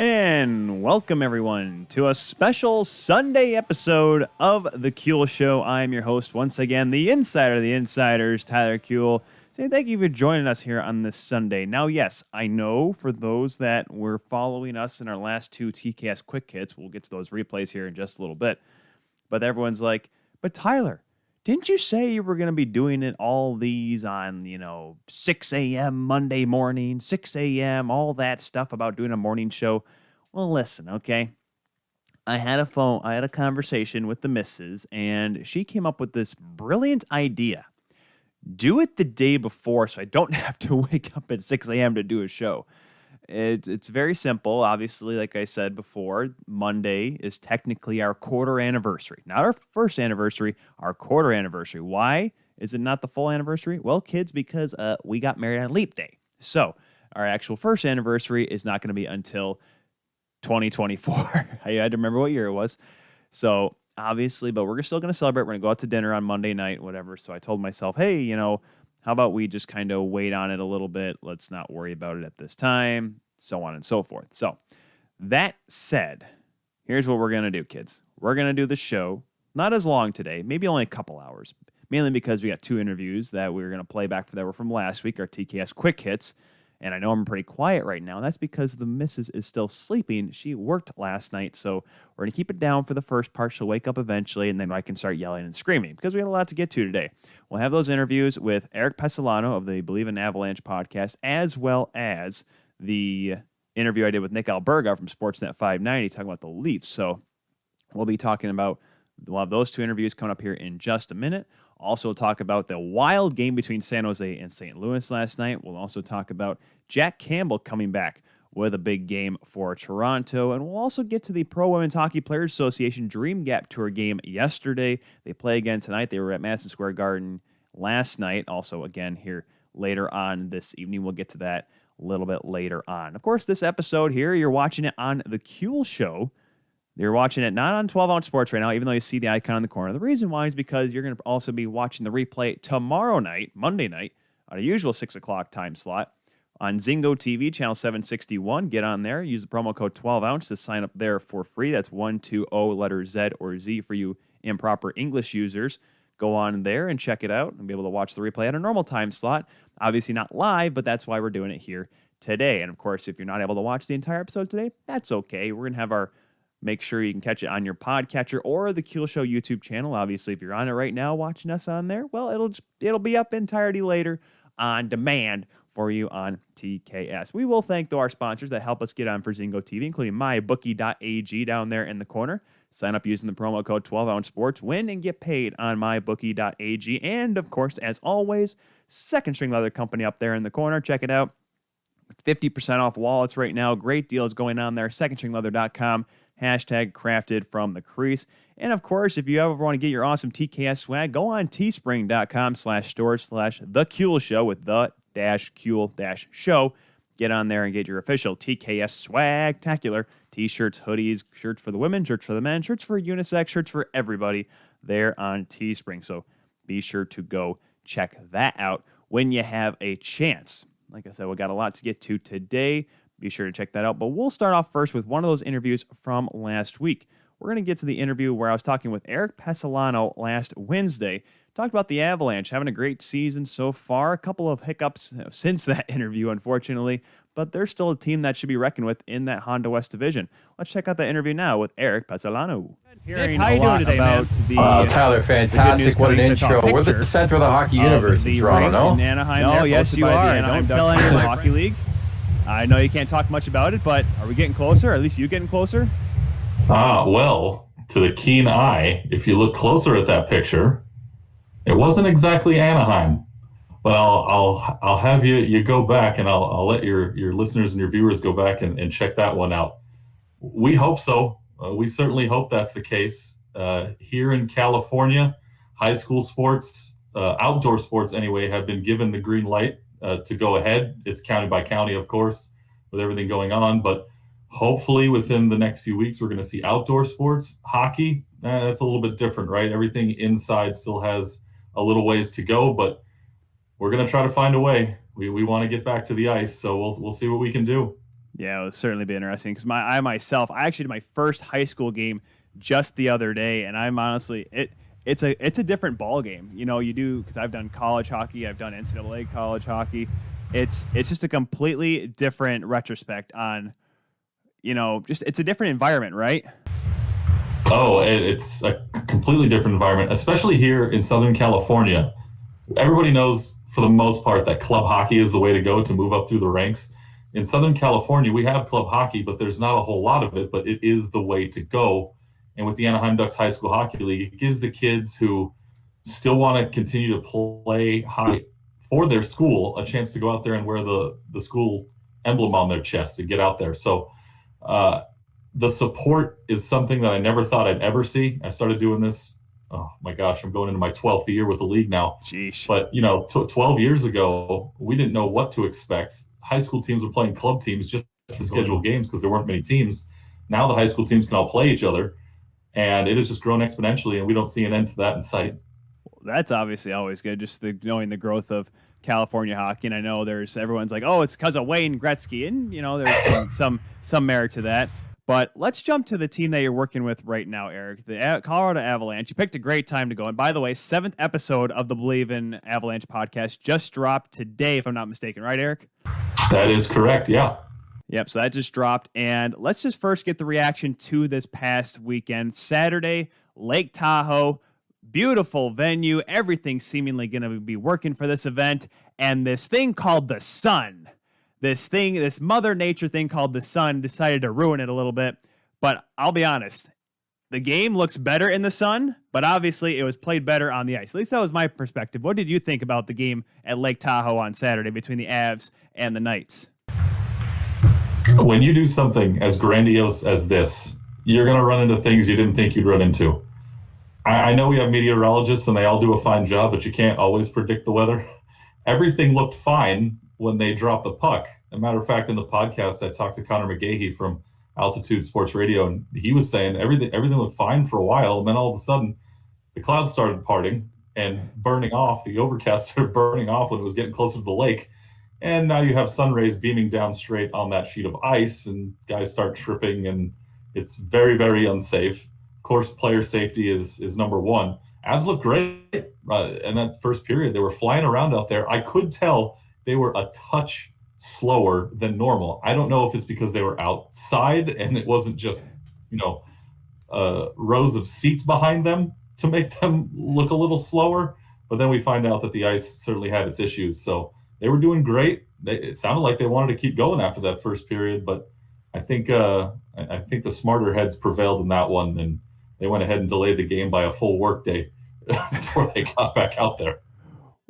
And welcome, everyone, to a special Sunday episode of The Kuehl Show. I'm your host, once again, the insider of the insiders, Tyler Kuehl. Saying thank you for joining us here on this Sunday. Now, yes, I know for those that were following us in our last two TKS Quick Hits, we'll get to those replays here in just a little bit, but everyone's like, but Tyler, didn't you say you were going to be doing all these on, 6 a.m. Monday morning, 6 a.m., all that stuff about doing a morning show? Well, listen, okay? I had a conversation with the missus, and she came up with this brilliant idea. Do it the day before so I don't have to wake up at 6 a.m. to do a show. It's very simple. Obviously, like I said before, Monday is technically our quarter anniversary. Not our first anniversary, our quarter anniversary. Why is it not the full anniversary? Well, kids, because we got married on Leap Day. So our actual first anniversary is not going to be until 2024. I had to remember what year it was. So obviously, but we're still going to celebrate. We're going to go out to dinner on Monday night, whatever. So I told myself, hey, how about we just kind of wait on it a little bit? Let's not worry about it at this time, so on and so forth. So that said, here's what we're going to do, kids. We're going to do the show, not as long today, maybe only a couple hours, mainly because we got two interviews that we're going to play back that were from last week, our TKS Quick Hits. And I know I'm pretty quiet right now. That's because the missus is still sleeping. She worked last night, so we're going to keep it down for the first part. She'll wake up eventually, and then I can start yelling and screaming because we had a lot to get to today. We'll have those interviews with Erik Pessalano of the Bleav in Avalanche podcast, as well as the interview I did with Nick Alberga from Sportsnet 590 talking about the Leafs. So we'll have those two interviews coming up here in just a minute. Also talk about the wild game between San Jose and St. Louis last night. We'll also talk about Jack Campbell coming back with a big game for Toronto. And we'll also get to the Pro Women's Hockey Players Association Dream Gap Tour game yesterday. They play again tonight. They were at Madison Square Garden last night. Also, again, here later on this evening. We'll get to that a little bit later on. Of course, this episode here, you're watching it on The Kuehl Show. You're watching it not on 12-ounce sports right now, even though you see the icon in the corner. The reason why is because you're going to also be watching the replay tomorrow night, Monday night, on a usual 6 o'clock time slot on Zingo TV, channel 761. Get on there. Use the promo code 12-ounce to sign up there for free. That's 120 letter Z or Z for you improper English users. Go on there and check it out and be able to watch the replay at a normal time slot. Obviously not live, but that's why we're doing it here today. And, of course, if you're not able to watch the entire episode today, that's okay. We're going to have make sure you can catch it on your podcatcher or the Kuehl Show YouTube channel. Obviously, if you're on it right now watching us on there, well, it'll be up entirety later on demand for you on TKS. We will thank, though, our sponsors that help us get on for Zingo TV, including mybookie.ag down there in the corner. Sign up using the promo code 12-ounce sports. Win and get paid on mybookie.ag. And, of course, as always, Second String Leather Company up there in the corner. Check it out. 50% off wallets right now. Great deals going on there. SecondStringLeather.com. Hashtag crafted from the crease. And of course, if you ever want to get your awesome TKS swag, go on teespring.com/store/The Kuehl Show with the-Kuehl-show. Get on there and get your official TKS swagtacular t-shirts, hoodies, shirts for the women, shirts for the men, shirts for unisex, shirts for everybody there on Teespring. So be sure to go check that out when you have a chance. Like I said, we got a lot to get to today. Be sure to check that out. But we'll start off first with one of those interviews from last week. We're going to get to the interview where I was talking with Erik Pessalano last Wednesday. Talked about the Avalanche having a great season so far. A couple of hiccups since that interview, unfortunately. But they're still a team that should be reckoned with in that Honda West division. Let's check out the interview now with Erik Pessalano. Nick, how you doing today, man? Tyler, fantastic. What an intro. We're the center of the hockey universe in Toronto, no? In Anaheim. No, yes, you are. Don't tell anyone in the Hockey League. I know you can't talk much about it, but are we getting closer? Or at least you getting closer? Well, to the keen eye, if you look closer at that picture, it wasn't exactly Anaheim. But I'll have you go back, and I'll let your listeners and your viewers go back and check that one out. We hope so. We certainly hope that's the case. Here in California, high school sports, outdoor sports anyway, have been given the green light to go ahead. It's county by county, of course, with everything going on. But hopefully within the next few weeks, we're going to see outdoor sports. Hockey, that's a little bit different, right? Everything inside still has a little ways to go, but we're going to try to find a way. We want to get back to the ice, so we'll see what we can do. Yeah, it would certainly be interesting because I actually did my first high school game just the other day, and I'm honestly it's a different ball game. You do because I've done college hockey, I've done NCAA college hockey. It's just a completely different retrospect on, just it's a different environment, right? Oh, it's a completely different environment, especially here in Southern California. Everybody knows, for the most part, that club hockey is the way to go to move up through the ranks. In Southern California, we have club hockey, but there's not a whole lot of it, but it is the way to go. And with the Anaheim Ducks High School Hockey League, it gives the kids who still want to continue to play hockey for their school a chance to go out there and wear the school emblem on their chest to get out there. So the support is something that I never thought I'd ever see. I started doing this, oh my gosh, I'm going into my 12th year with the league now. Jeez. But, 12 years ago, we didn't know what to expect. High school teams were playing club teams just to schedule games because there weren't many teams. Now the high school teams can all play each other, and it has just grown exponentially, and we don't see an end to that in sight. That's obviously always good, just knowing the growth of California hockey. And I know everyone's like, oh, it's because of Wayne Gretzky, and there's some merit to that. But let's jump to the team that you're working with right now, Erik, the Colorado Avalanche. You picked a great time to go. And by the way, 7th episode of the Bleav in Avalanche podcast just dropped today, if I'm not mistaken. Right, Erik? That is correct, yeah. Yep, so that just dropped. And let's just first get the reaction to this past weekend. Saturday, Lake Tahoe, beautiful venue. Everything seemingly going to be working for this event. And this thing called the sun. This Mother Nature thing called the sun decided to ruin it a little bit. But I'll be honest, the game looks better in the sun, but obviously it was played better on the ice. At least that was my perspective. What did you think about the game at Lake Tahoe on Saturday between the Avs and the Knights? When you do something as grandiose as this, you're going to run into things you didn't think you'd run into. I know we have meteorologists and they all do a fine job, but you can't always predict the weather. Everything looked fine when they dropped the puck. As a matter of fact, in the podcast, I talked to Connor McGahey from Altitude Sports Radio, and he was saying everything looked fine for a while, and then all of a sudden, the clouds started parting and burning off. The overcast started burning off when it was getting closer to the lake, and now you have sun rays beaming down straight on that sheet of ice, and guys start tripping, and it's very, very unsafe. Of course, player safety is number one. Avs looked great in that first period. They were flying around out there. I could tell they were a touch slower than normal. I don't know if it's because they were outside and it wasn't just, rows of seats behind them to make them look a little slower. But then we find out that the ice certainly had its issues. So they were doing great. It sounded like they wanted to keep going after that first period, but I think the smarter heads prevailed in that one, and they went ahead and delayed the game by a full workday before they got back out there.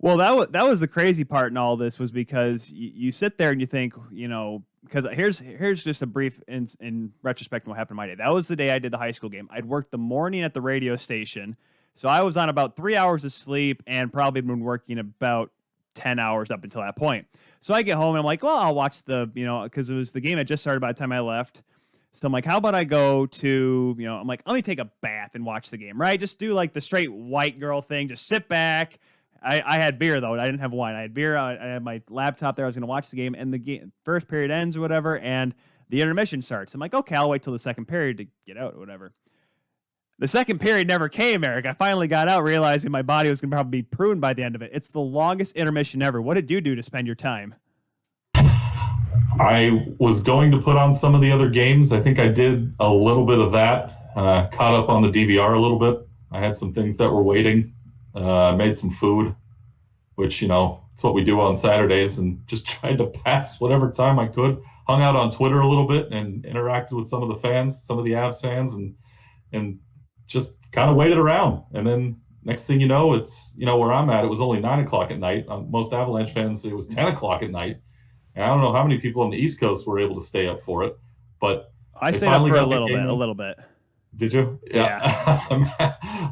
Well, that was the crazy part in all this, was because you sit there and you think, because here's just a brief in retrospect what happened in my day. That was the day I did the high school game. I'd worked the morning at the radio station, so I was on about 3 hours of sleep and probably been working about 10 hours up until that point. So I get home and I'm like, well, I'll watch because it was the game had just started by the time I left. So I'm like, how about I go to, I'm like, let me take a bath and watch the game, right? Just do like the straight white girl thing, just sit back. I had beer, though. I didn't have wine. I had beer. I had my laptop there. I was going to watch the game, and the first period ends or whatever, and the intermission starts. I'm like, okay, I'll wait till the second period to get out or whatever. The second period never came, Erik. I finally got out, realizing my body was going to probably be pruned by the end of it. It's the longest intermission ever. What did you do to spend your time? I was going to put on some of the other games. I think I did a little bit of that, caught up on the DVR a little bit. I had some things that were waiting. Made some food, which, it's what we do on Saturdays, and just tried to pass whatever time I could. Hung out on Twitter a little bit and interacted with some of the fans, some of the Avs fans, and just kind of waited around. And then next thing you know, it's, where I'm at, it was only 9 o'clock at night. Most Avalanche fans, it was 10 o'clock at night. And I don't know how many people on the East Coast were able to stay up for it, but I stayed up for a little bit. Did you? Yeah.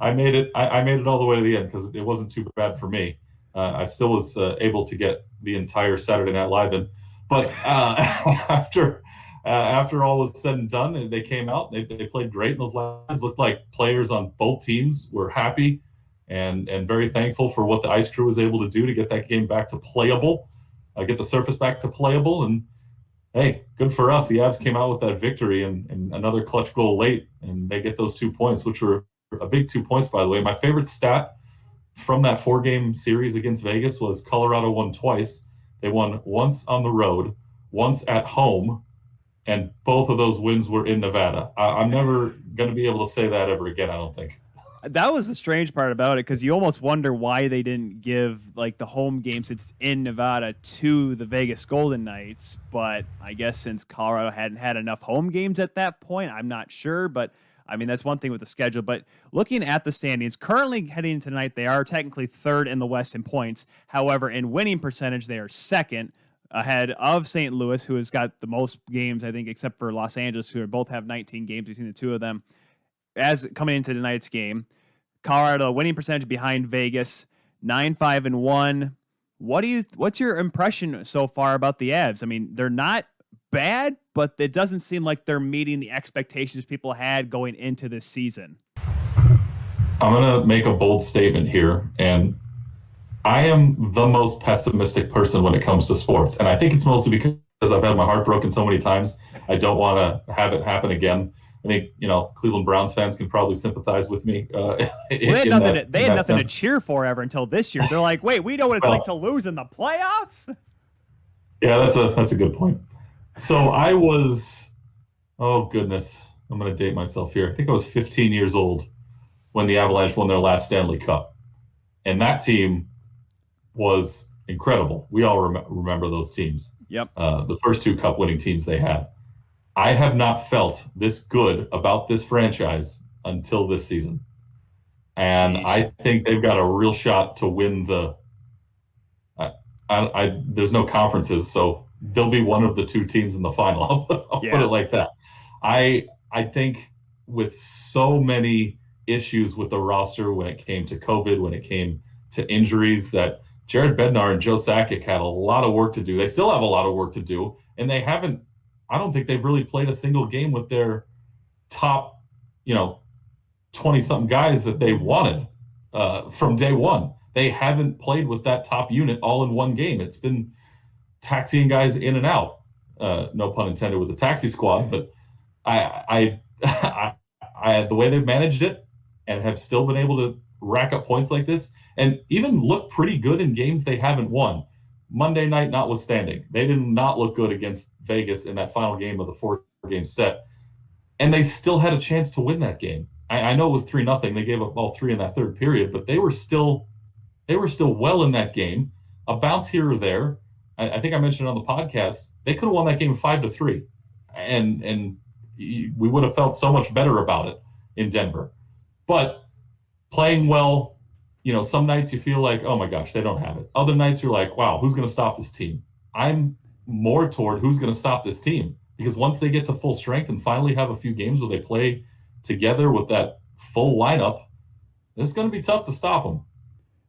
I made it all the way to the end because it wasn't too bad for me. I still was able to get the entire Saturday Night Live in. But after all was said and done, they came out. They played great in those lines. Looked like players on both teams were happy and very thankful for what the ice crew was able to do to get that game back to playable, get the surface back to playable. And hey, good for us. The Avs came out with that victory and another clutch goal late, and they get those 2 points, which were a big 2 points, by the way. My favorite stat from that 4-game series against Vegas was Colorado won twice. They won once on the road, once at home, and both of those wins were in Nevada. I'm never going to be able to say that ever again, I don't think. That was the strange part about it, because you almost wonder why they didn't give like the home games it's in Nevada to the Vegas Golden Knights. But I guess since Colorado hadn't had enough home games at that point, I'm not sure. But I mean, that's one thing with the schedule. But looking at the standings, currently heading into tonight, they are technically third in the West in points. However, in winning percentage, they are second, ahead of St. Louis, who has got the most games, I think, except for Los Angeles, who both have 19 games between the two of them. As coming into tonight's game, Colorado winning percentage behind Vegas, 9-5-1. What's your impression so far about the Avs? I mean, they're not bad, but it doesn't seem like they're meeting the expectations people had going into this season. I'm going to make a bold statement here, and I am the most pessimistic person when it comes to sports, and I think it's mostly because I've had my heart broken so many times. I don't want to have it happen again. I think, Cleveland Browns fans can probably sympathize with me. They had nothing to cheer for ever until this year. They're like, wait, we know what it's like to lose in the playoffs? Yeah, that's a good point. So I was, oh goodness, I'm going to date myself here. I think I was 15 years old when the Avalanche won their last Stanley Cup. And that team was incredible. We all remember those teams. Yep. The first 2 cup-winning teams they had. I have not felt this good about this franchise until this season. And Jeez. I think they've got a real shot to win the there's no conferences, so they'll be one of the 2 teams in the final. I'll put it like that. I think with so many issues with the roster when it came to COVID, when it came to injuries, that Jared Bednar and Joe Sakic had a lot of work to do. They still have a lot of work to do, and they haven't. I don't think they've really played a single game with their top, 20-something guys that they wanted from day one. They haven't played with that top unit all in one game. It's been taxiing guys in and out. No pun intended with the taxi squad, but I the way they've managed it and have still been able to rack up points like this and even look pretty good in games they haven't won. Monday night notwithstanding, they did not look good against Vegas in that final game of the 4-game set, and they still had a chance to win that game. I know it was 3-0. They gave up all 3 in that third period, but they were still well in that game. A bounce here or there. I think I mentioned on the podcast, they could have won that game 5-3, and we would have felt so much better about it in Denver. But playing well. Some nights you feel like, oh my gosh, they don't have it. Other nights you're like, wow, who's going to stop this team? I'm more toward who's going to stop this team, because once they get to full strength and finally have a few games where they play together with that full lineup, it's going to be tough to stop them.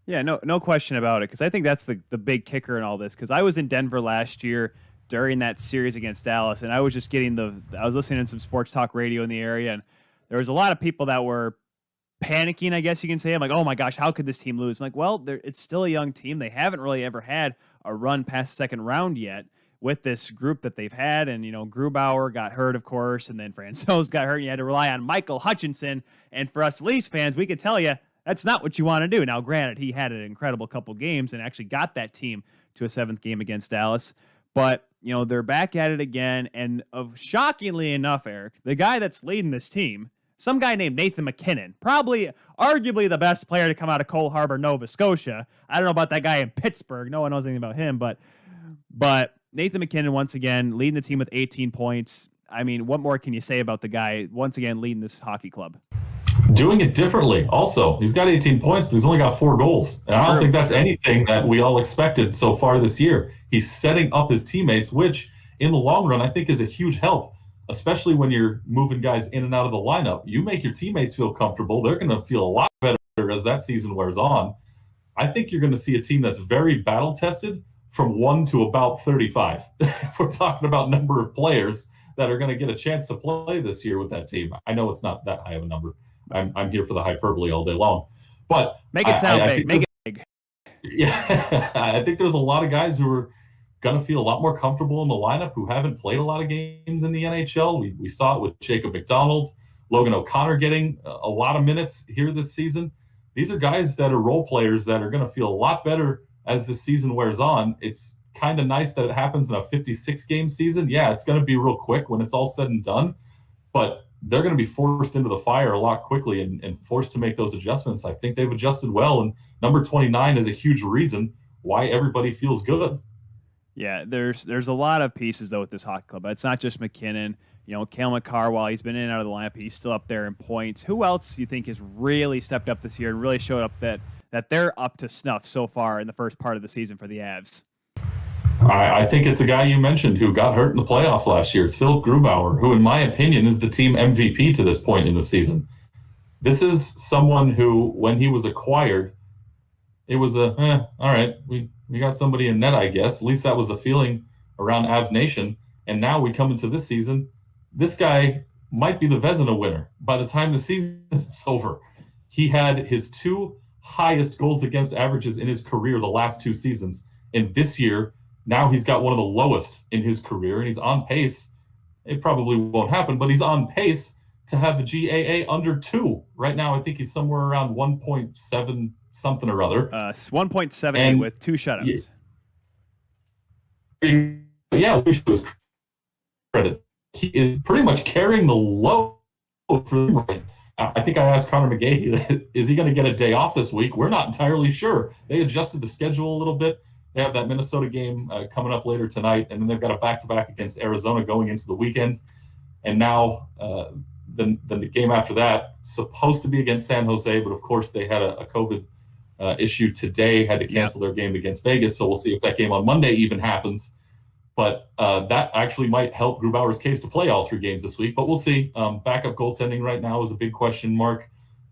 Yeah, no question about it, because I think that's the big kicker in all this, because I was in Denver last year during that series against Dallas, and I was just I was listening to some sports talk radio in the area, and there was a lot of people that were panicking, I guess you can say. I'm like, oh my gosh, how could this team lose? I'm like, well, it's still a young team. They haven't really ever had a run past the second round yet with this group that they've had. And, Grubauer got hurt, of course, and then Francouz got hurt. And you had to rely on Michael Hutchinson. And for us Leafs fans, we could tell you that's not what you want to do. Now, granted, he had an incredible couple games and actually got that team to a 7th game against Dallas. But, they're back at it again. And shockingly enough, Eric, the guy that's leading this team, some guy named Nathan MacKinnon, arguably the best player to come out of Cole Harbour, Nova Scotia. I don't know about that guy in Pittsburgh. No one knows anything about him, but Nathan MacKinnon, once again, leading the team with 18 points. I mean, what more can you say about the guy, once again, leading this hockey club? Doing it differently, also. He's got 18 points, but he's only got 4 goals. And I don't think that's anything that we all expected so far this year. He's setting up his teammates, which, in the long run, I think is a huge help. Especially when you're moving guys in and out of the lineup. You make your teammates feel comfortable. They're going to feel a lot better as that season wears on. I think you're going to see a team that's very battle-tested from 1 to about 35. If we're talking about number of players that are going to get a chance to play this year with that team. I know it's not that high of a number. I'm here for the hyperbole all day long. But make it sound big. Make it big. Yeah, I think there's a lot of guys who are going to feel a lot more comfortable in the lineup who haven't played a lot of games in the NHL. We saw it with Jacob McDonald, Logan O'Connor getting a lot of minutes here this season. These are guys that are role players that are going to feel a lot better as the season wears on. It's kind of nice that it happens in a 56-game season. Yeah, it's going to be real quick when it's all said and done, but they're going to be forced into the fire a lot quickly and forced to make those adjustments. I think they've adjusted well, and number 29 is a huge reason why everybody feels good. Yeah, there's a lot of pieces, though, with this hockey club. It's not just McKinnon. Cale Makar, while he's been in and out of the lineup, he's still up there in points. Who else do you think has really stepped up this year and really showed up that they're up to snuff so far in the first part of the season for the Avs? I think it's a guy you mentioned who got hurt in the playoffs last year. It's Philip Grubauer, who, in my opinion, is the team MVP to this point in the season. This is someone who, when he was acquired, it was all right, we got somebody in net, I guess. At least that was the feeling around Avs Nation. And now we come into this season, this guy might be the Vezina winner by the time the season is over. He had his 2 highest goals against averages in his career the last 2 seasons. And this year, now he's got one of the lowest in his career, and he's on pace. It probably won't happen, but he's on pace to have the GAA under 2. Right now, I think he's somewhere around 1.7 something or other. 1.78 with 2 shutouts. Yeah, we should give his credit. He is pretty much carrying the load for them. I think I asked Connor McGahey, is he going to get a day off this week? We're not entirely sure. They adjusted the schedule a little bit. They have that Minnesota game coming up later tonight, and then they've got a back-to-back against Arizona going into the weekend. And now the game after that, supposed to be against San Jose, but of course they had a COVID issue today, had to cancel their game against Vegas, so we'll see if that game on Monday even happens. But that actually might help Grubauer's case to play all 3 games this week, but we'll see. Backup goaltending right now is a big question mark.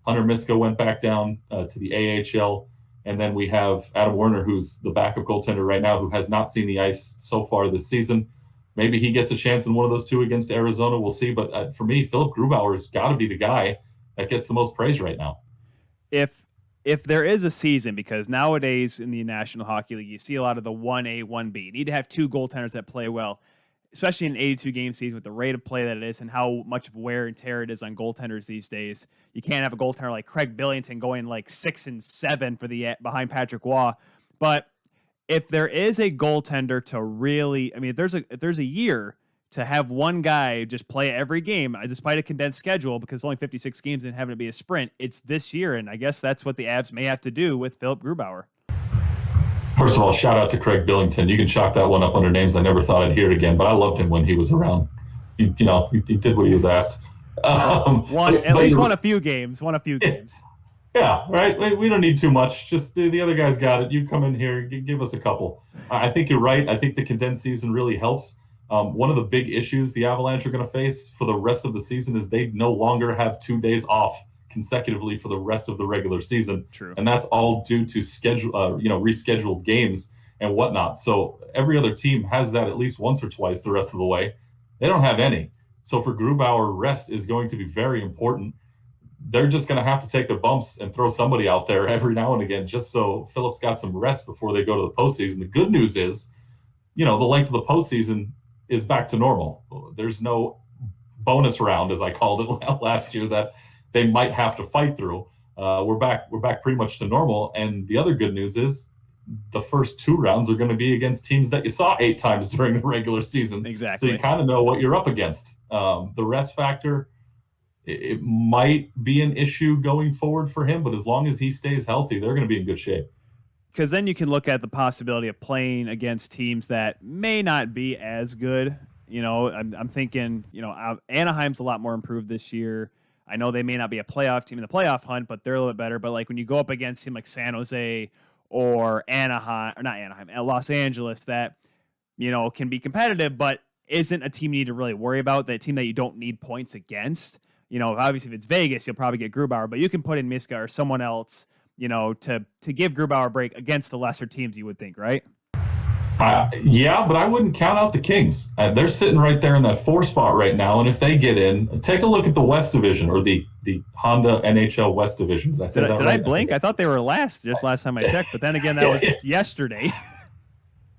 Hunter Misko went back down to the AHL. And then we have Adam Werner, who's the backup goaltender right now, who has not seen the ice so far this season. Maybe he gets a chance in one of those 2 against Arizona. We'll see. But for me, Philip Grubauer has got to be the guy that gets the most praise right now. If there is a season, because nowadays in the National Hockey League, you see a lot of the 1A, 1B. You need to have 2 goaltenders that play well, especially in an 82-game season with the rate of play that it is and how much wear and tear it is on goaltenders these days. You can't have a goaltender like Craig Billington going like 6 and 7 for the behind Patrick Waugh. But if there is a goaltender to really, I mean, if there's a year to have one guy just play every game, despite a condensed schedule, because it's only 56 games and having it be a sprint, it's this year. And I guess that's what the Avs may have to do with Philip Grubauer. First of all, shout out to Craig Billington. You can chalk that one up under names I never thought I'd hear it again, but I loved him when he was around. He did what he was asked. At least won a few games. Yeah, right. We don't need too much. Just the other guys got it. You come in here, give us a couple. I think you're right. I think the condensed season really helps. One of the big issues the Avalanche are going to face for the rest of the season is they no longer have 2 days off consecutively for the rest of the regular season. True. And that's all due to rescheduled games and whatnot. So every other team has that at least once or twice the rest of the way. They don't have any. So for Grubauer, rest is going to be very important. They're just going to have to take the bumps and throw somebody out there every now and again, just so Phillips got some rest before they go to the postseason. The good news is, the length of the postseason is back to normal. There's no bonus round, as I called it last year, that they might have to fight through. We're back pretty much to normal. And the other good news is the first 2 rounds are going to be against teams that you saw 8 times during the regular season. Exactly. So you kind of know what you're up against. The rest factor, it might be an issue going forward for him, but as long as he stays healthy, they're going to be in good shape. Because then you can look at the possibility of playing against teams that may not be as good. I'm thinking, Anaheim's a lot more improved this year. I know they may not be a playoff team in the playoff hunt, but they're a little bit better. But like when you go up against a team like San Jose or Los Angeles, that, can be competitive, but isn't a team you need to really worry about, that team that you don't need points against. Obviously if it's Vegas, you'll probably get Grubauer, but you can put in Miska or someone else, to give Grubauer a break against the lesser teams, you would think, right? Yeah, but I wouldn't count out the Kings. They're sitting right there in that 4 spot right now, and if they get in, take a look at the West Division, or the Honda NHL West Division. Did I say that right? Did I blink? I thought they were last time I checked, but then again, that was yesterday.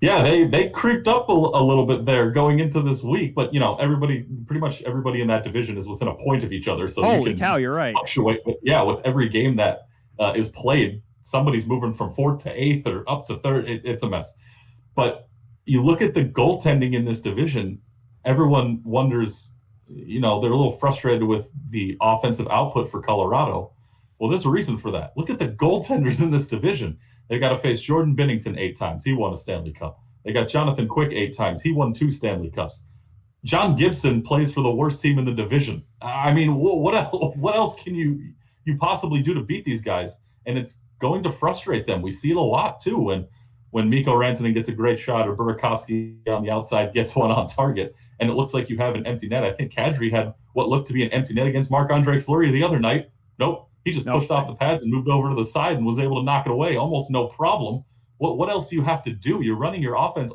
Yeah, they creeped up a little bit there going into this week, but pretty much everybody in that division is within a point of each other, so Holy you can cow, you're right. fluctuate. With every game that is played, somebody's moving from fourth to eighth or up to third. It's a mess. But you look at the goaltending in this division, everyone wonders. They're a little frustrated with the offensive output for Colorado. Well, there's a reason for that. Look at the goaltenders in this division. They got to face Jordan Binnington 8 times. He won a Stanley Cup. They got Jonathan Quick 8 times. He won 2 Stanley Cups. John Gibson plays for the worst team in the division. I mean, what else can you possibly do to beat these guys? And it's going to frustrate them. We see it a lot too when Mikko Rantanen gets a great shot or Burakovsky on the outside gets one on target, and it looks like you have an empty net. I think Kadri had what looked to be an empty net against Marc-Andre Fleury the other night. Nope. He just pushed off the pads and moved over to the side and was able to knock it away almost no problem. What else do you have to do? You're running your offense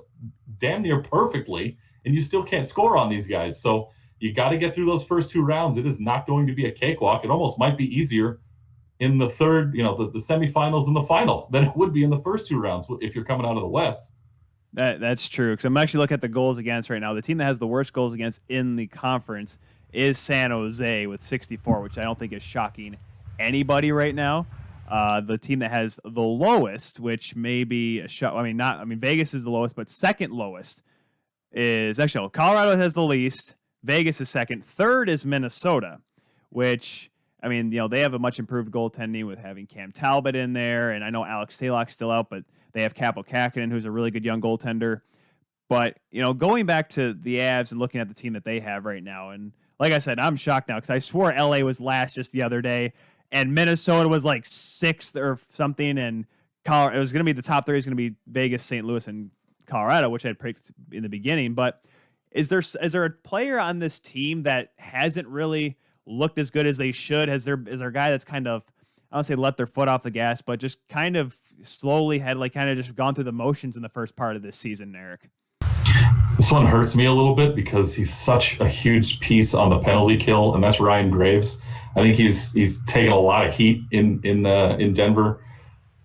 damn near perfectly, and you still can't score on these guys. So you got to get through those first 2 rounds. It is not going to be a cakewalk. It almost might be easier in the third, the semifinals and the final than it would be in the first 2 rounds if you're coming out of the West. That's true, because I'm actually looking at the goals against right now. The team that has the worst goals against in the conference is San Jose with 64, which I don't think is shocking anybody right now. The team that has the lowest, which may be a shock. Vegas is the lowest, but second lowest is actually Colorado has the least. Vegas is second. Third is Minnesota, which they have a much improved goaltending with having Cam Talbot in there, and I know Alex Stalock's still out, but they have Kaapo Kähkönen, who's a really good young goaltender. But going back to the Avs and looking at the team that they have right now, and like I said, I'm shocked now because I swore LA was last just the other day. And Minnesota was like 6th or something, and it was going to be the top 3 is going to be Vegas, St. Louis, and Colorado, which I had picked in the beginning. But is there a player on this team that hasn't really looked as good as they should? Is there a guy that's kind of, I don't say let their foot off the gas, but just kind of slowly had just gone through the motions in the first part of this season, Erik? This one hurts me a little bit because he's such a huge piece on the penalty kill, and that's Ryan Graves. I think he's taken a lot of heat in Denver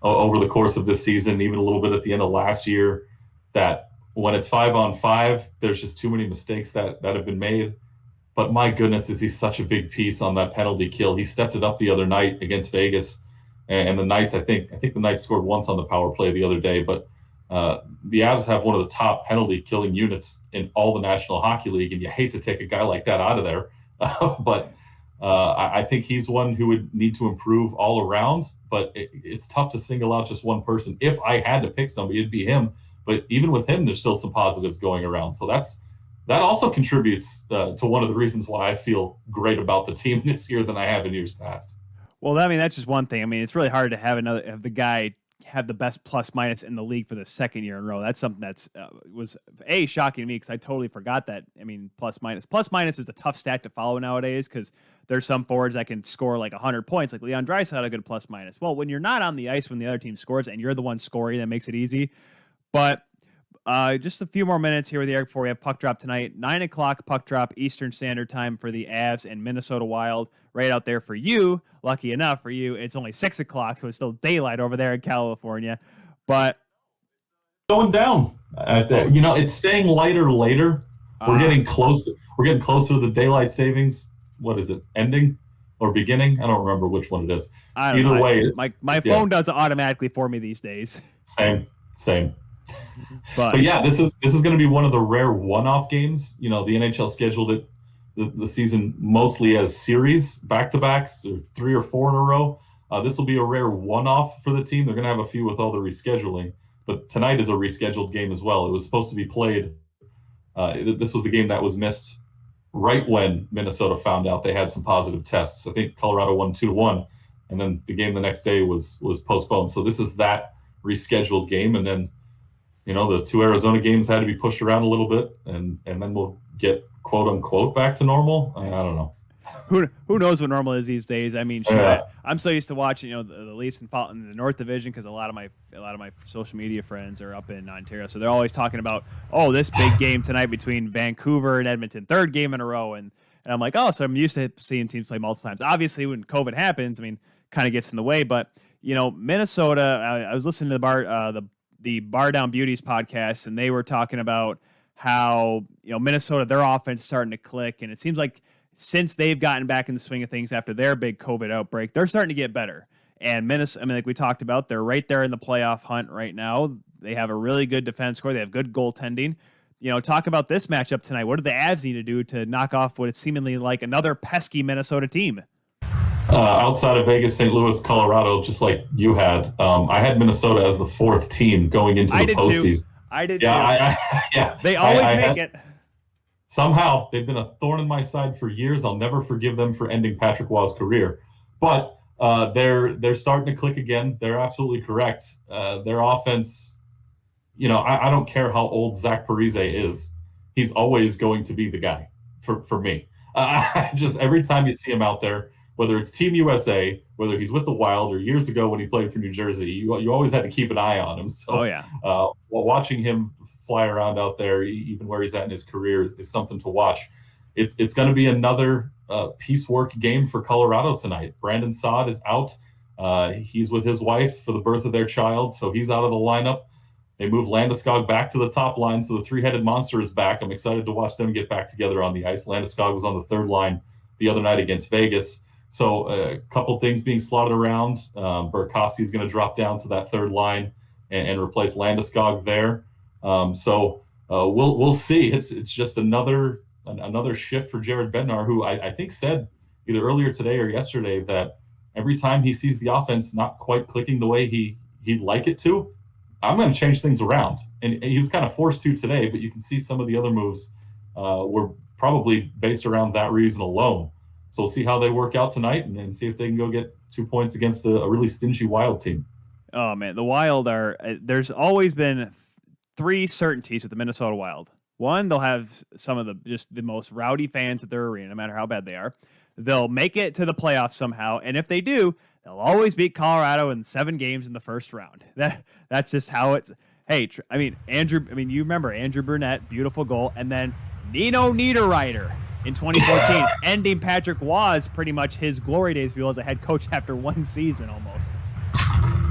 over the course of this season, even a little bit at the end of last year, that when it's 5-on-5, there's just too many mistakes that have been made. But my goodness, is he such a big piece on that penalty kill. He stepped it up the other night against Vegas, and the Knights, I think the Knights scored once on the power play the other day, but the Avs have one of the top penalty killing units in all the National Hockey League, and you hate to take a guy like that out of there. But I think he's one who would need to improve all around, but it's tough to single out just one person. If I had to pick somebody, it'd be him. But even with him, there's still some positives going around. So that also contributes to one of the reasons why I feel great about the team this year than I have in years past. Well, that's just one thing. It's really hard to have the guy have the best plus minus in the league for the second year in a row. That's something that's was shocking to me because I totally forgot that. Plus minus is a tough stat to follow nowadays because there's some forwards that can score like 100 points, like Leon Draisaitl had a good plus minus. Well, when you're not on the ice when the other team scores and you're the one scoring, that makes it easy. But just a few more minutes here with Erik before we have puck drop tonight. 9:00 puck drop Eastern Standard Time for the Avs and Minnesota Wild. Right out there for you. Lucky enough for you, it's only 6:00, so it's still daylight over there in California. But going down. It's staying lighter later. We're getting closer. We're getting closer to the daylight savings. What is it? Ending or beginning? I don't remember which one it is. Either way, my phone does it automatically for me these days. Same. But yeah, this is going to be one of the rare one-off games. The NHL scheduled it the season mostly as series back-to-backs, or 3 or 4 in a row. This will be a rare one-off for the team. They're going to have a few with all the rescheduling, but tonight is a rescheduled game as well. It was supposed to be played. This was the game that was missed right when Minnesota found out they had some positive tests. I think Colorado won 2-1, and then the game the next day was postponed. So this is that rescheduled game, and then the 2 Arizona games had to be pushed around a little bit, and then we'll get quote unquote back to normal. I don't know. Who knows what normal is these days? I'm so used to watching the Leafs in the North Division because a lot of my social media friends are up in Ontario, so they're always talking about this big game tonight between Vancouver and Edmonton, 3rd game in a row, and I'm like, so I'm used to seeing teams play multiple times. Obviously, when COVID happens, kind of gets in the way, but Minnesota. I was listening to the the Bar Down Beauties podcast, and they were talking about how, Minnesota, their offense starting to click. And it seems like since they've gotten back in the swing of things after their big COVID outbreak, they're starting to get better. And Minnesota, like we talked about, they're right there in the playoff hunt right now. They have a really good defense core. They have good goaltending. Talk about this matchup tonight. What do the Avs need to do to knock off what is seemingly like another pesky Minnesota team? Outside of Vegas, St. Louis, Colorado, just like you had, I had Minnesota as the 4th team going into the postseason. I did too. Yeah. They always make it. Somehow, they've been a thorn in my side for years. I'll never forgive them for ending Patrick Waugh's career. But they're starting to click again. They're absolutely correct. Their offense, I don't care how old Zach Parise is. He's always going to be the guy for me. Just every time you see him out there, whether it's Team USA, whether he's with the Wild, or years ago when he played for New Jersey, you always had to keep an eye on him. So, watching him fly around out there, even where he's at in his career, is something to watch. It's going to be another piecework game for Colorado tonight. Brandon Saad is out. He's with his wife for the birth of their child, so he's out of the lineup. They move Landeskog back to the top line, so the three-headed monster is back. I'm excited to watch them get back together on the ice. Landeskog was on the third line the other night against Vegas. So a couple things being slotted around. Burakovsky is going to drop down to that third line and replace Landeskog there. So we'll see. It's just another shift for Jared Bednar, who I think said either earlier today or yesterday that every time he sees the offense not quite clicking the way he'd like it to, I'm going to change things around. And he was kind of forced to today, but you can see some of the other moves were probably based around that reason alone. So we'll see how they work out tonight and see if they can go get 2 points against a really stingy Wild team. Oh, man, the Wild are there's always been 3 certainties with the Minnesota Wild. One, they'll have some of the most rowdy fans at their arena, no matter how bad they are. They'll make it to the playoffs somehow, and if they do, they'll always beat Colorado in 7 games in the first round. That's just how it's. Hey, you remember Andrew Burnett, beautiful goal, and then Nino Niederreiter in 2014, ending Patrick Waugh's pretty much his glory days as a head coach after 1 season almost.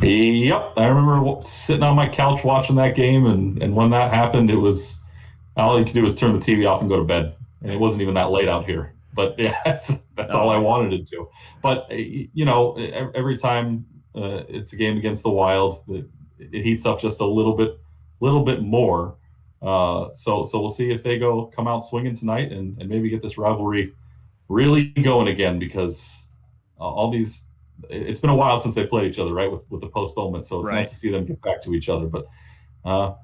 Yep, I remember sitting on my couch watching that game, and when that happened, it was all you could do was turn the TV off and go to bed, and it wasn't even that late out here. But yeah, that's all I wanted it to. But every time it's a game against the Wild, it heats up just a little bit more. So we'll see if they come out swinging tonight and maybe get this rivalry really going again, because all these. It's been a while since they played each other, right? With the postponement, so it's nice to see them get back to each other. But I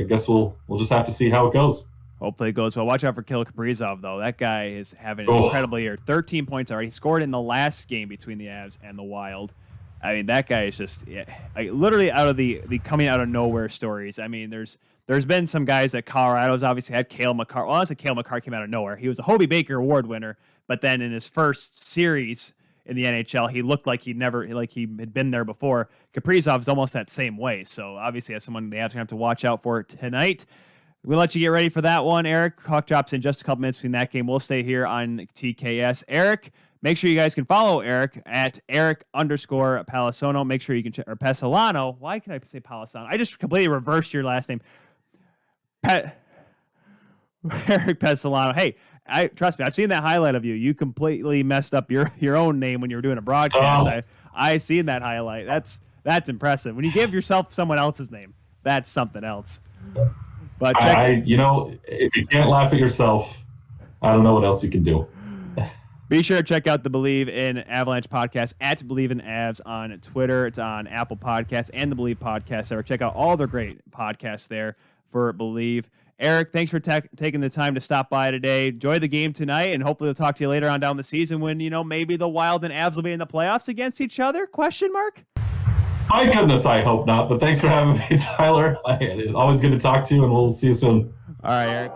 guess we'll just have to see how it goes. Hopefully it goes well. Watch out for Kirill Kaprizov, though. That guy is having an incredible year. 13 points already. He scored in the last game between the Avs and the Wild. I mean, that guy is just literally out of the coming out of nowhere stories. I mean, there's been some guys that Colorado's obviously had. Cale Makar. Well, honestly, Cale Makar came out of nowhere. He was a Hobie Baker Award winner, but then in his first series in the NHL, he looked like he had been there before. Kaprizov's almost that same way. So obviously, that's someone they have to watch out for tonight. We'll let you get ready for that one, Erik. Hawk drops in just a couple minutes between that game. We'll stay here on TKS. Erik, make sure you guys can follow Erik at Erik_Pessalano. Make sure you can check, or Pessalano. Why can I say Pessalano? I just completely reversed your last name. Erik Pessalano. Hey, trust me, I've seen that highlight of you. You completely messed up your own name when you were doing a broadcast. Oh. I seen that highlight. That's impressive. When you give yourself someone else's name, that's something else. But if you can't laugh at yourself, I don't know what else you can do. Be sure to check out the Bleav in Avalanche podcast at Bleav in Avs on Twitter. It's on Apple Podcasts and the Bleav podcast. So check out all their great podcasts there for Bleav. Erik, thanks for taking the time to stop by today. Enjoy the game tonight, and hopefully we'll talk to you later on down the season when, maybe the Wild and Avs will be in the playoffs against each other? ? My goodness, I hope not. But thanks for having me, Tyler. It's always good to talk to you, and we'll see you soon. All right, Erik.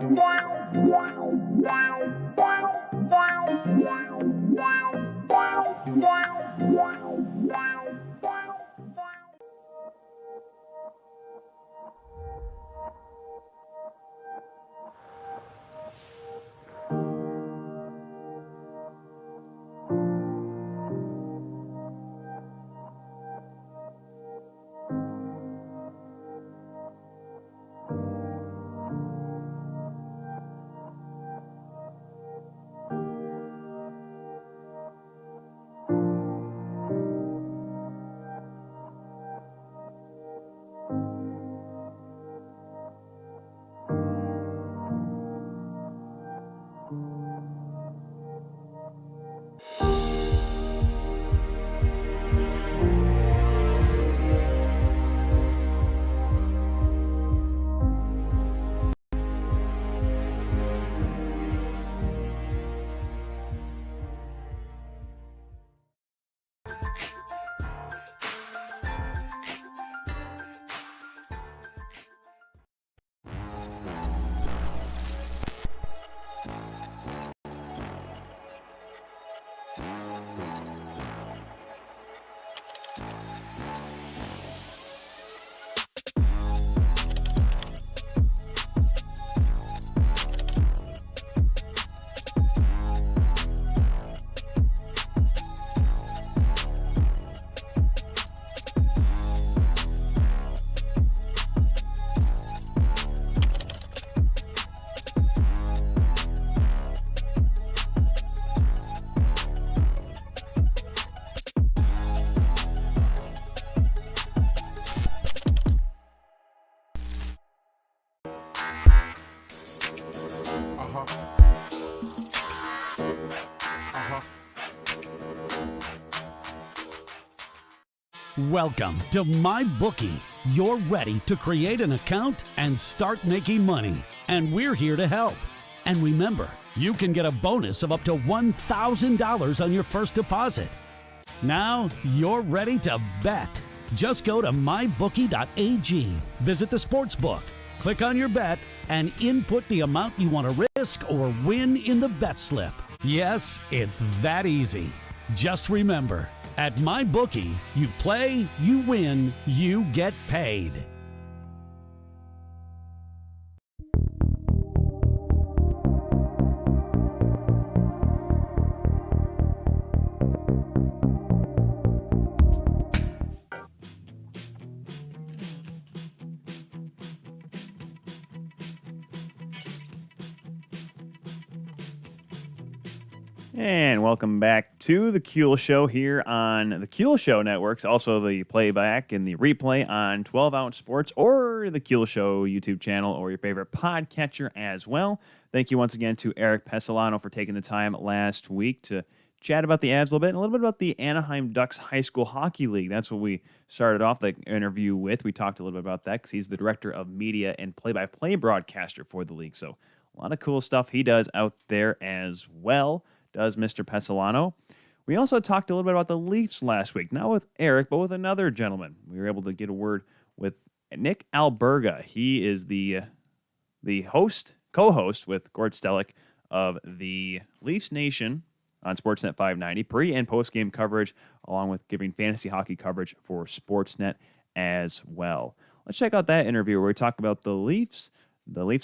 Welcome to MyBookie. You're ready to create an account and start making money. And we're here to help. And remember, you can get a bonus of up to $1,000 on your first deposit. Now you're ready to bet. Just go to mybookie.ag, visit the sportsbook, click on your bet, and input the amount you want to risk or win in the bet slip. Yes, it's that easy. Just remember, at MyBookie, you play, you win, you get paid. And welcome back to the Kuehl Show here on the Kuehl Show Networks. Also the playback and the replay on 12 Ounce Sports or the Kuehl Show YouTube channel or your favorite podcatcher as well. Thank you once again to Erik Pessalano for taking the time last week to chat about the Avs a little bit and a little bit about the Anaheim Ducks High School Hockey League. That's what we started off the interview with. We talked a little bit about that because he's the director of media and play-by-play broadcaster for the league. So a lot of cool stuff he does out there as well. Does Mr. Pessalano. We also talked a little bit about the Leafs last week, not with Erik, but with another gentleman. We were able to get a word with Nick Alberga. He is the co-host with Gord Stellick of the Leafs Nation on Sportsnet 590, pre- and post-game coverage, along with giving fantasy hockey coverage for Sportsnet as well. Let's check out that interview where we talk about the Leafs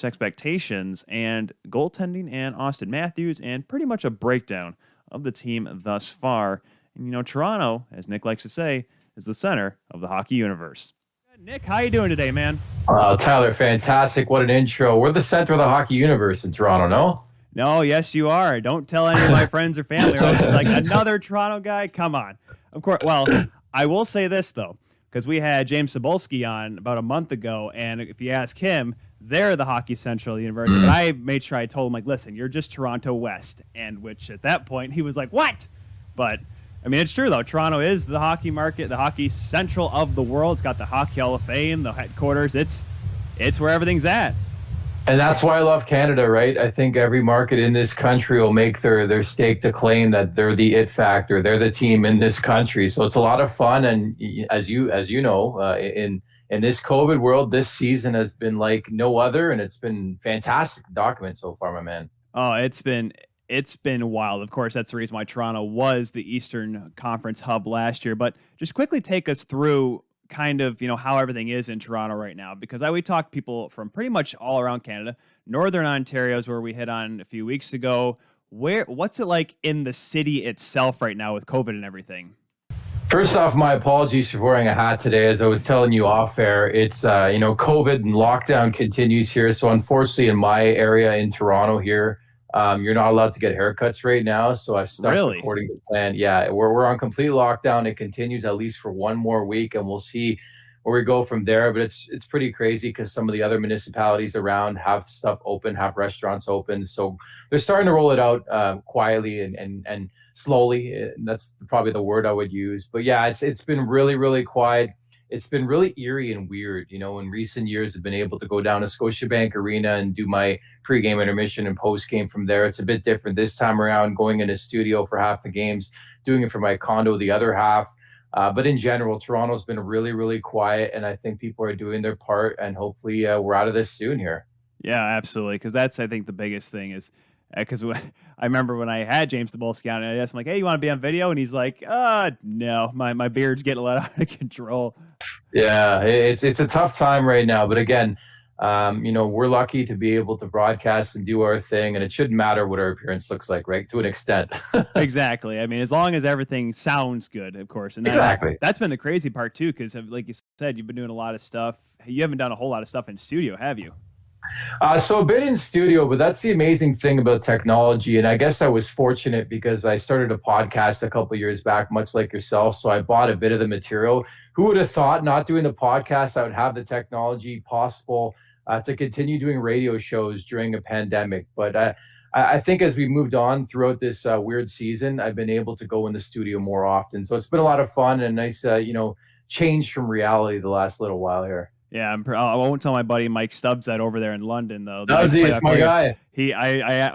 expectations, and goaltending, and Austin Matthews, and pretty much a breakdown of the team thus far. And, you know, Toronto, as Nick likes to say, is the center of the hockey universe. Nick, how you doing today, man? Tyler, fantastic. What an intro. We're the center of the hockey universe in Toronto, no? No, yes, you are. Don't tell any of my friends or family. Or else like, another Toronto guy? Come on. Of course. Well, I will say this, though, because we had James Cebulski on about a month ago, and if you ask him, they're the hockey central of the universe. But I made sure I told him, like, listen, you're just Toronto West. And which at that point, he was like, what? But, I mean, it's true, though. Toronto is the hockey market, the hockey central of the world. It's got the Hockey Hall of Fame, the headquarters. It's where everything's at. And that's why I love Canada, right? I think every market in this country will make their stake to claim that they're the it factor. They're the team in this country. So it's a lot of fun. And as you know, in this COVID world, this season has been like no other, and it's been fantastic document so far, my man. Oh, it's been wild. Of course, that's the reason why Toronto was the Eastern Conference hub last year. But just quickly take us through kind of, you know, how everything is in Toronto right now, because we talk people from pretty much all around Canada. Northern Ontario is where we hit on a few weeks ago. What's it like in the city itself right now with COVID and everything? First off, my apologies for wearing a hat today. As I was telling you off air, it's, COVID and lockdown continues here. So unfortunately, in my area in Toronto here, you're not allowed to get haircuts right now. So I've stuck according to plan. Yeah, we're on complete lockdown. It continues at least for one more week, and we'll see where we go from there. But it's pretty crazy because some of the other municipalities around have stuff open, have restaurants open. So they're starting to roll it out quietly and slowly. That's probably the word I would use. But yeah, it's been really, really quiet. It's been really eerie and weird. You know, in recent years, I've been able to go down to Scotiabank Arena and do my pregame, intermission, and postgame from there. It's a bit different this time around, going in a studio for half the games, doing it from my condo the other half. But in general, Toronto's been really, really quiet, and I think people are doing their part, and hopefully we're out of this soon here. Yeah, absolutely, because that's, I think, the biggest thing is because I remember when I had James Cebulski on, and I asked him, like, hey, you want to be on video? And he's like, no, my beard's getting let out of control. Yeah, it's a tough time right now. But again, we're lucky to be able to broadcast and do our thing, and it shouldn't matter what our appearance looks like, right? To an extent. Exactly. I mean, as long as everything sounds good, of course. And exactly. That's been the crazy part, too, because like you said, you've been doing a lot of stuff. You haven't done a whole lot of stuff in studio, have you? So a bit in studio, but that's the amazing thing about technology. And I guess I was fortunate because I started a podcast a couple of years back, much like yourself. So I bought a bit of the material. Who would have thought, not doing the podcast, I would have the technology possible to continue doing radio shows during a pandemic. But I think as we moved on throughout this weird season, I've been able to go in the studio more often. So it's been a lot of fun and a nice, change from reality the last little while here. Yeah, I won't tell my buddy Mike Stubbs that over there in London, though. It's my guy.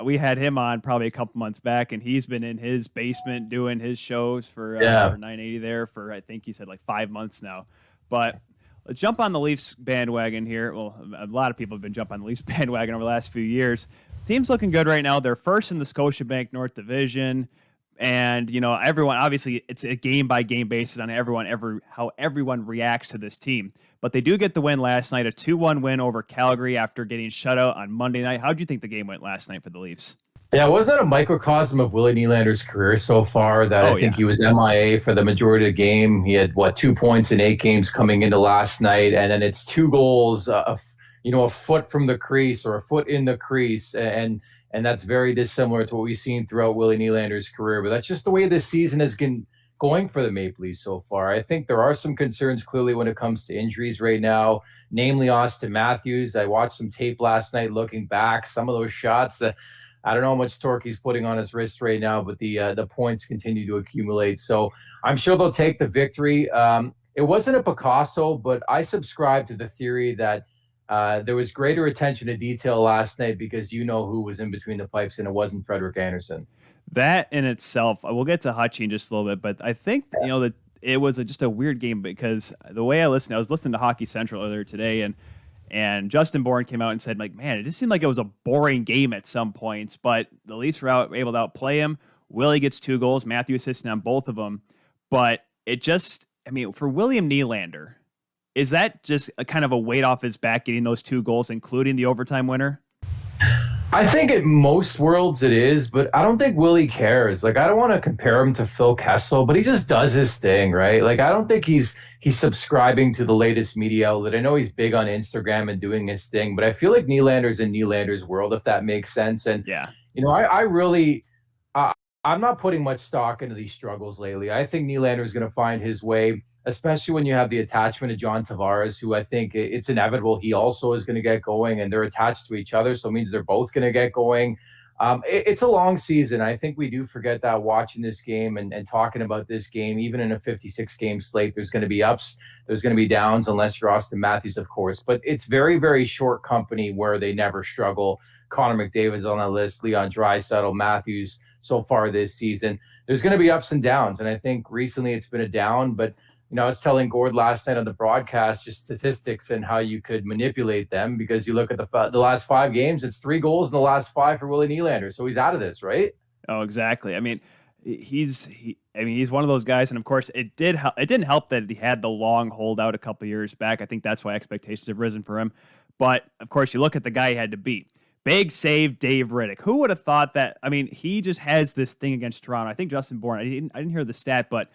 We had him on probably a couple months back, and he's been in his basement doing his shows for 980 there for, I think he said, like 5 months now. But let's jump on the Leafs bandwagon here. Well, a lot of people have been jumping on the Leafs bandwagon over the last few years. Team's looking good right now. They're first in the Scotiabank North Division. And, everyone, obviously, it's a game-by-game basis on how everyone reacts to this team. But they do get the win last night, a 2-1 win over Calgary after getting shut out on Monday night. How do you think the game went last night for the Leafs? Yeah, wasn't that a microcosm of Willie Nylander's career so far? That I think he was MIA for the majority of the game. He had, 2 points in 8 games coming into last night. And then it's 2 goals, a foot from the crease or a foot in the crease. And that's very dissimilar to what we've seen throughout Willie Nylander's career. But that's just the way this season has been going for the Maple Leafs so far. I think there are some concerns clearly when it comes to injuries right now, namely Austin Matthews. I watched some tape last night looking back. Some of those shots, I don't know how much torque he's putting on his wrist right now, but the points continue to accumulate. So I'm sure they'll take the victory. It wasn't a Picasso, but I subscribe to the theory that there was greater attention to detail last night because who was in between the pipes, and it wasn't Frederik Andersen. That in itself, we'll get to Hutchie in just a little bit, but I think that it was just a weird game because the way I was listening to Hockey Central earlier today, and Justin Bourne came out and said, like, man, it just seemed like it was a boring game at some points, but the Leafs were able to outplay him. Willie gets 2 goals, Matthew assisting on both of them, but it just, for William Nylander, is that just a kind of a weight off his back getting those 2 goals, including the overtime winner? I think in most worlds it is, but I don't think Willie cares. Like, I don't want to compare him to Phil Kessel, but he just does his thing, right? Like, I don't think he's subscribing to the latest media outlet. I know he's big on Instagram and doing his thing, but I feel like Nylander's in Nylander's world, if that makes sense. And, I'm not putting much stock into these struggles lately. I think Nylander's going to find his way, especially when you have the attachment of John Tavares, who I think it's inevitable he also is going to get going, and they're attached to each other, so it means they're both going to get going. It's a long season. I think we do forget that watching this game and talking about this game, even in a 56-game slate, there's going to be ups, there's going to be downs, unless you're Austin Matthews, of course. But it's very, very short company where they never struggle. Connor McDavid's on that list, Leon Draisaitl, Matthews so far this season. There's going to be ups and downs, and I think recently it's been a down, but I was telling Gord last night on the broadcast just statistics and how you could manipulate them, because you look at the last 5 games, it's 3 goals in the last 5 for Willie Nylander. So he's out of this, right? Oh, exactly. He's one of those guys, and of course it didn't help that he had the long holdout a couple years back. I think that's why expectations have risen for him. But of course, you look at the guy he had to beat. Big save, Dave Riddick. Who would have thought that? He just has this thing against Toronto. I think Justin Bourne, I didn't hear the stat, but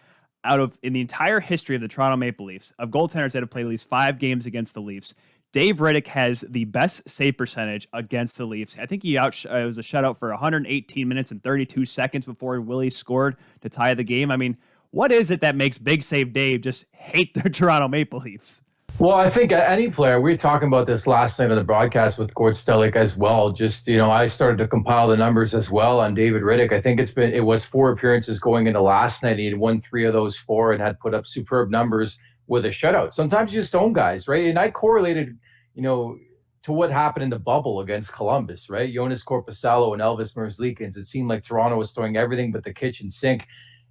in the entire history of the Toronto Maple Leafs, of goaltenders that have played at least 5 games against the Leafs, Dave Riddick has the best save percentage against the Leafs. I think it was a shutout for 118 minutes and 32 seconds before Willie scored to tie the game. What is it that makes Big Save Dave just hate the Toronto Maple Leafs? Well, I think any player, we were talking about this last night on the broadcast with Gord Stellick as well. Just, I started to compile the numbers as well on David Riddick. I think it was 4 appearances going into last night. He had won 3 of those 4 and had put up superb numbers with a shutout. Sometimes you just own guys, right? And I correlated, to what happened in the bubble against Columbus, right? Jonas Korpisalo and Elvis Merzlikins. It seemed like Toronto was throwing everything but the kitchen sink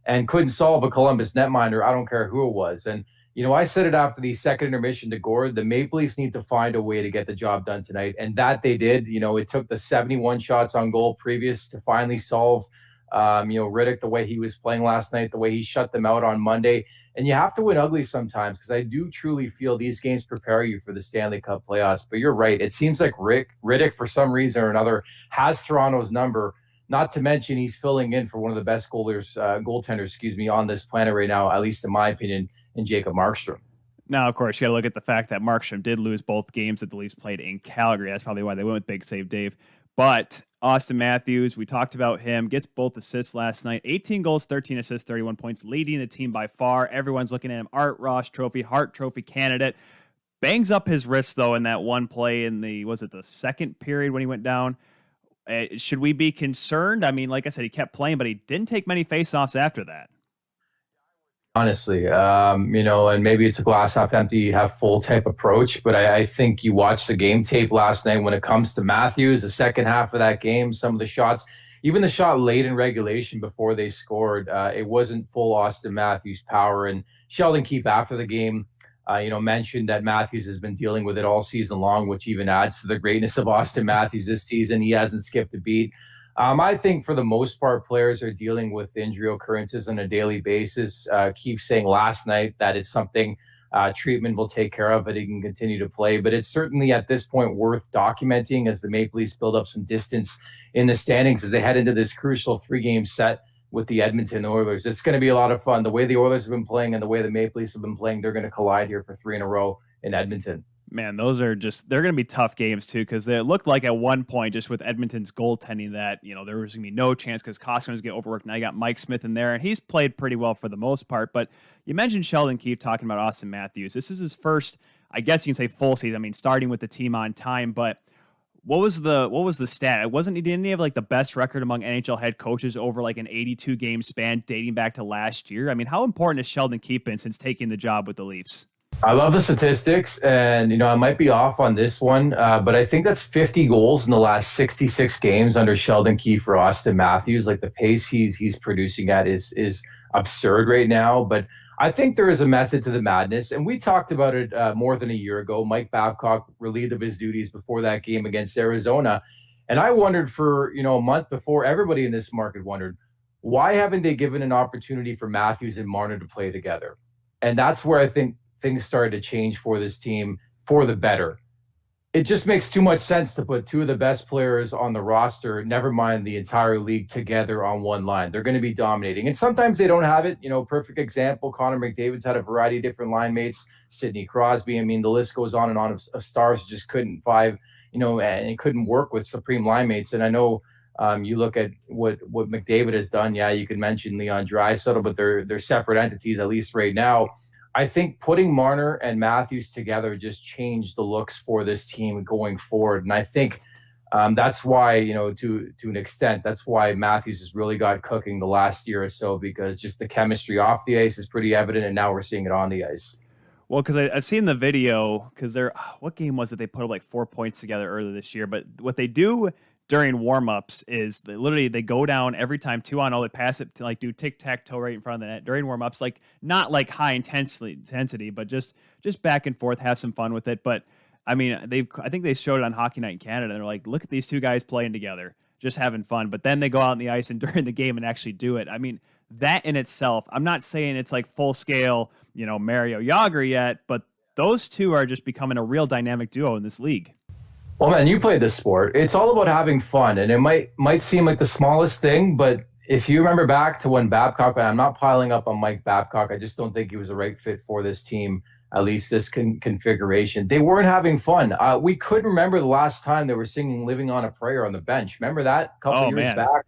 and couldn't solve a Columbus netminder. I don't care who it was. And I said it after the second intermission to Gord, the Maple Leafs need to find a way to get the job done tonight. And that they did. It took the 71 shots on goal previous to finally solve, Riddick, the way he was playing last night, the way he shut them out on Monday. And you have to win ugly sometimes, because I do truly feel these games prepare you for the Stanley Cup playoffs. But you're right. It seems like Riddick, for some reason or another, has Toronto's number. Not to mention he's filling in for one of the best goaltenders, on this planet right now, at least in my opinion, in Jacob Markstrom. Now, of course, you got to look at the fact that Markstrom did lose both games that the Leafs played in Calgary. That's probably why they went with Big Save Dave. But Austin Matthews, we talked about him, gets both assists last night. 18 goals, 13 assists, 31 points, leading the team by far. Everyone's looking at him. Art Ross Trophy, Hart Trophy candidate. bangs up his wrist though in that one play in the second period when he went down. Should we be concerned? I mean, like I said, he kept playing, but he didn't take many faceoffs after that. Honestly, and maybe it's a glass half empty, half full type approach, but I think you watched the game tape last night when it comes to Matthews, the second half of that game, some of the shots, even the shot late in regulation before they scored, it wasn't full Austin Matthews power. And Sheldon Keefe after the game, mentioned that Matthews has been dealing with it all season long, which even adds to the greatness of Austin Matthews this season. He hasn't skipped a beat. I think for the most part, players are dealing with injury occurrences on a daily basis. Keefe saying last night that it's something treatment will take care of, but he can continue to play. But it's certainly at this point worth documenting as the Maple Leafs build up some distance in the standings as they head into this crucial 3-game set with the Edmonton Oilers. It's going to be a lot of fun. The way the Oilers have been playing and the way the Maple Leafs have been playing, they're going to collide here for 3 in a row in Edmonton. Man, they're going to be tough games too, because it looked like at one point, just with Edmonton's goaltending, that there was going to be no chance because Koskinen was going to get overworked. Now you got Mike Smith in there, and he's played pretty well for the most part. But you mentioned Sheldon Keefe talking about Austin Matthews. This is his first, I guess you can say, full season. I mean, starting with the team on time. But what was the stat? Didn't he have like the best record among NHL head coaches over like an 82 game span dating back to last year? I mean, how important has Sheldon Keefe been since taking the job with the Leafs? I love the statistics, and I might be off on this one, but I think that's 50 goals in the last 66 games under Sheldon Keefe for Austin Matthews. Like the pace he's producing at is absurd right now. But I think there is a method to the madness, and we talked about it more than a year ago. Mike Babcock relieved of his duties before that game against Arizona, and I wondered for a month before, everybody in this market wondered, why haven't they given an opportunity for Matthews and Marner to play together? And that's where I think things started to change for this team for the better. It just makes too much sense to put two of the best players on the roster, never mind the entire league, together on one line. They're going to be dominating. And sometimes they don't have it. Perfect example, Connor McDavid's had a variety of different line mates, Sidney Crosby. I mean, the list goes on and on of stars who just couldn't and it couldn't work with supreme line mates. And I know you look at what McDavid has done. Yeah, you could mention Leon Draisaitl, but they're separate entities, at least right now. I think putting Marner and Matthews together just changed the looks for this team going forward. And I think that's why, to an extent, that's why Matthews has really got cooking the last year or so, because just the chemistry off the ice is pretty evident, and now we're seeing it on the ice. Well, because I've seen the video, because what game was it? They put up like 4 points together earlier this year. But what they do during warmups is they go down every time 2-on-0. They pass it to do tic-tac-toe right in front of the net during warmups. Like not like high intensity, but just back and forth, have some fun with it. But I mean, I think they showed it on Hockey Night in Canada. And they're like, look at these two guys playing together, just having fun. But then they go out on the ice and during the game and actually do it. I mean, that in itself, I'm not saying it's like full scale, Mario Jágr yet, but those two are just becoming a real dynamic duo in this league. Well, man, you play this sport. It's all about having fun, and it might seem like the smallest thing, but if you remember back to when Babcock, and I'm not piling up on Mike Babcock, I just don't think he was the right fit for this team, at least this configuration. They weren't having fun. We couldn't remember the last time they were singing "Living on a Prayer" on the bench. Remember that a couple years back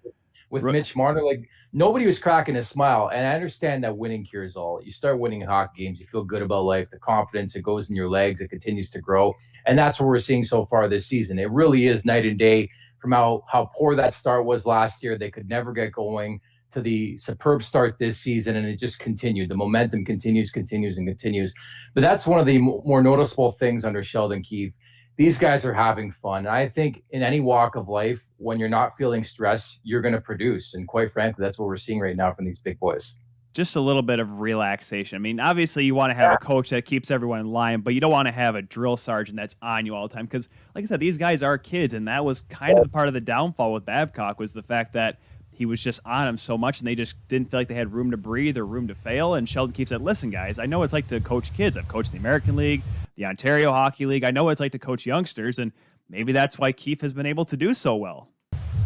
with Mitch Marner? Like nobody was cracking a smile, and I understand that winning cures all. You start winning hockey games, you feel good about life, the confidence, it goes in your legs, it continues to grow. And that's what we're seeing so far this season. It really is night and day from how poor that start was last year. They could never get going to the superb start this season, and it just continued. The momentum continues. But that's one of the more noticeable things under Sheldon Keefe. These guys are having fun. And I think in any walk of life, when you're not feeling stress, you're going to produce. And quite frankly, that's what we're seeing right now from these big boys. Just a little bit of relaxation. I mean, obviously you want to have a coach that keeps everyone in line, but you don't want to have a drill sergeant that's on you all the time. Because like I said, these guys are kids, and that was kind of part of the downfall with Babcock, was the fact that he was just on them so much, and they just didn't feel like they had room to breathe or room to fail. And Sheldon Keefe said, listen, guys, I know what it's like to coach kids. I've coached the American League, the Ontario Hockey League. I know what it's like to coach youngsters, and maybe that's why Keefe has been able to do so well.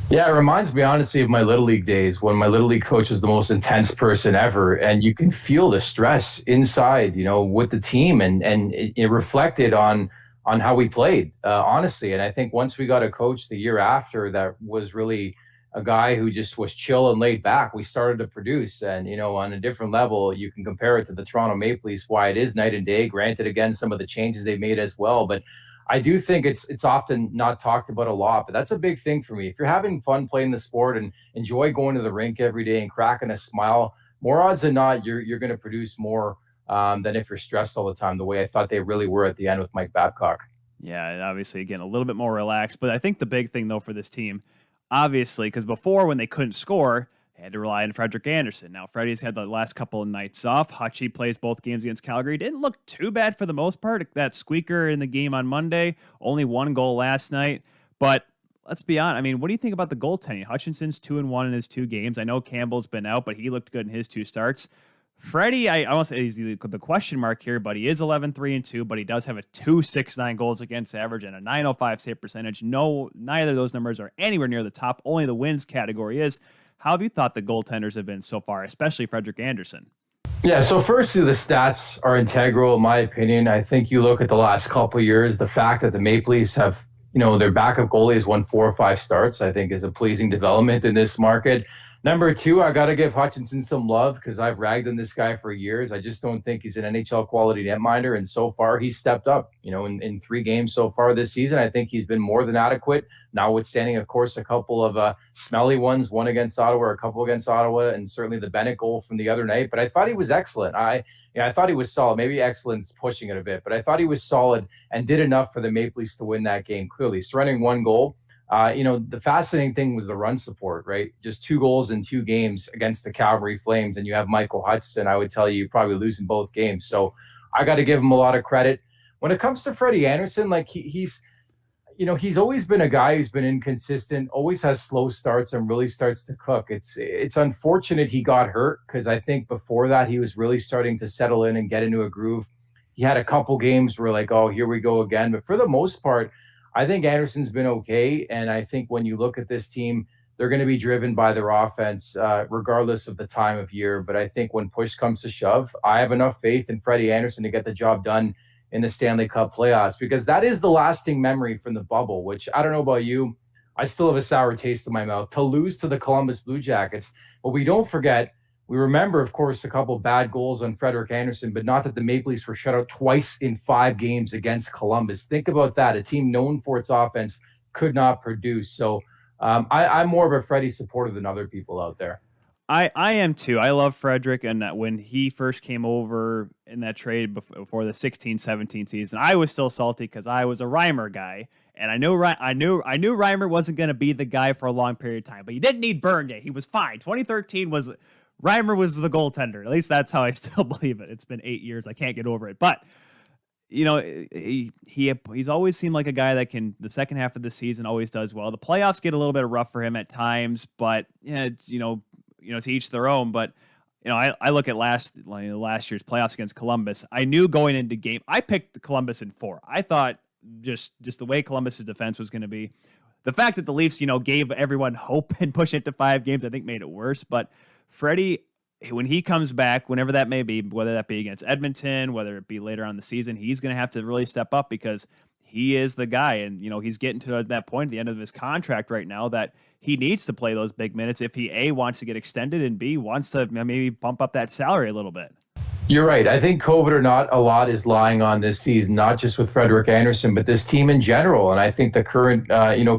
Yeah, it reminds me, honestly, of my Little League days when my Little League coach was the most intense person ever. And you can feel the stress inside, with the team. And it reflected on how we played, honestly. And I think once we got a coach the year after that was really a guy who just was chill and laid back, we started to produce. And, on a different level, you can compare it to the Toronto Maple Leafs, why it is night and day. Granted, again, some of the changes they've made as well. But I do think it's often not talked about a lot, but that's a big thing for me. If you're having fun playing the sport and enjoy going to the rink every day and cracking a smile, more odds than not, you're going to produce more than if you're stressed all the time, the way I thought they really were at the end with Mike Babcock. Yeah, and obviously, again, a little bit more relaxed. But I think the big thing, though, for this team, obviously, because before when they couldn't score, they had to rely on Frederik Andersen. Now, Freddie's had the last couple of nights off. Hutchie plays both games against Calgary. Didn't look too bad for the most part. That squeaker in the game on Monday, only one goal last night. But let's be honest. I mean, what do you think about the goaltending? Hutchinson's 2-1 in his 2 games. I know Campbell's been out, but he looked good in his 2 starts. Freddie, I won't say he's the question mark here, but he is 11-3-2, but he does have a 2.69 goals against average and a 905 save percentage. No, neither of those numbers are anywhere near the top. Only the wins category is. How have you thought the goaltenders have been so far, especially Frederik Andersen? Yeah, so firstly, the stats are integral, in my opinion. I think you look at the last couple of years, the fact that the Maple Leafs have, their backup goalie has won 4 or 5 starts, I think is a pleasing development in this market. Number 2, I got to give Hutchinson some love because I've ragged on this guy for years. I just don't think he's an NHL quality netminder. And so far, he's stepped up, in 3 games so far this season. I think he's been more than adequate, notwithstanding, of course, a couple of smelly ones, one against Ottawa, a couple against Ottawa, and certainly the Bennett goal from the other night. But I thought he was excellent. I thought he was solid. Maybe excellence pushing it a bit, but I thought he was solid and did enough for the Maple Leafs to win that game, clearly. Surrendering 1 goal. The fascinating thing was the run support, right? Just 2 goals in 2 games against the Calgary Flames, and you have Michael Hutchinson. I would tell you probably losing both games. So I got to give him a lot of credit. When it comes to Freddie Andersen, like he's always been a guy who's been inconsistent, always has slow starts and really starts to cook. It's unfortunate he got hurt because I think before that he was really starting to settle in and get into a groove. He had a couple games where like, oh, here we go again. But for the most part, I think Anderson's been okay, and I think when you look at this team, they're going to be driven by their offense, regardless of the time of year. But I think when push comes to shove, I have enough faith in Freddie Andersen to get the job done in the Stanley Cup playoffs, because that is the lasting memory from the bubble, which I don't know about you, I still have a sour taste in my mouth, to lose to the Columbus Blue Jackets. But we don't forget, we remember, of course, a couple bad goals on Frederik Andersen, but not that the Maple Leafs were shut out twice in 5 games against Columbus. Think about that. A team known for its offense could not produce. So I'm more of a Freddie supporter than other people out there. I am too. I love Frederik, and when he first came over in that trade before the 16-17 season, I was still salty because I was a Reimer guy, and I knew Reimer wasn't going to be the guy for a long period of time, but he didn't need burn yet. He was fine. 2013 was Reimer was the goaltender. At least that's how I still believe it. It's been 8 years. I can't get over it. But, he's always seemed like a guy that can, the second half of the season always does well. The playoffs get a little bit rough for him at times, but, to each their own. But, I look at last year's playoffs against Columbus. I knew going into game, I picked Columbus in 4. I thought just the way Columbus's defense was going to be. The fact that the Leafs, gave everyone hope and pushed it to 5 games, I think made it worse. But Freddie, when he comes back, whenever that may be, whether that be against Edmonton, whether it be later on in the season, he's going to have to really step up because he is the guy. And, he's getting to that point at the end of his contract right now that he needs to play those big minutes if he, A, wants to get extended, and B, wants to maybe bump up that salary a little bit. You're right. I think COVID or not, a lot is lying on this season, not just with Frederik Andersen, but this team in general. And I think the current,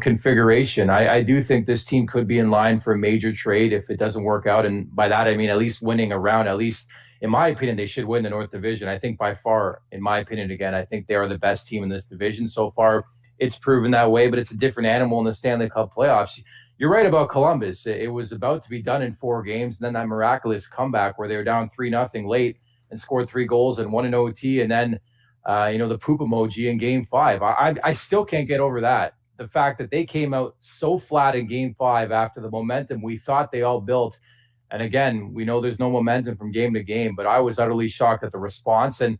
configuration, I do think this team could be in line for a major trade if it doesn't work out. And by that, I mean at least winning a round. At least, in my opinion, they should win the North Division. I think by far, in my opinion, again, I think they are the best team in this division so far. It's proven that way, but it's a different animal in the Stanley Cup playoffs. You're right about Columbus. It was about to be done in 4 games, and then that miraculous comeback where they were down 3-0 late and scored 3 goals and won an OT, and then, the poop emoji in Game 5. I still can't get over that. The fact that they came out so flat in Game 5 after the momentum we thought they all built. And again, we know there's no momentum from game to game, but I was utterly shocked at the response. And,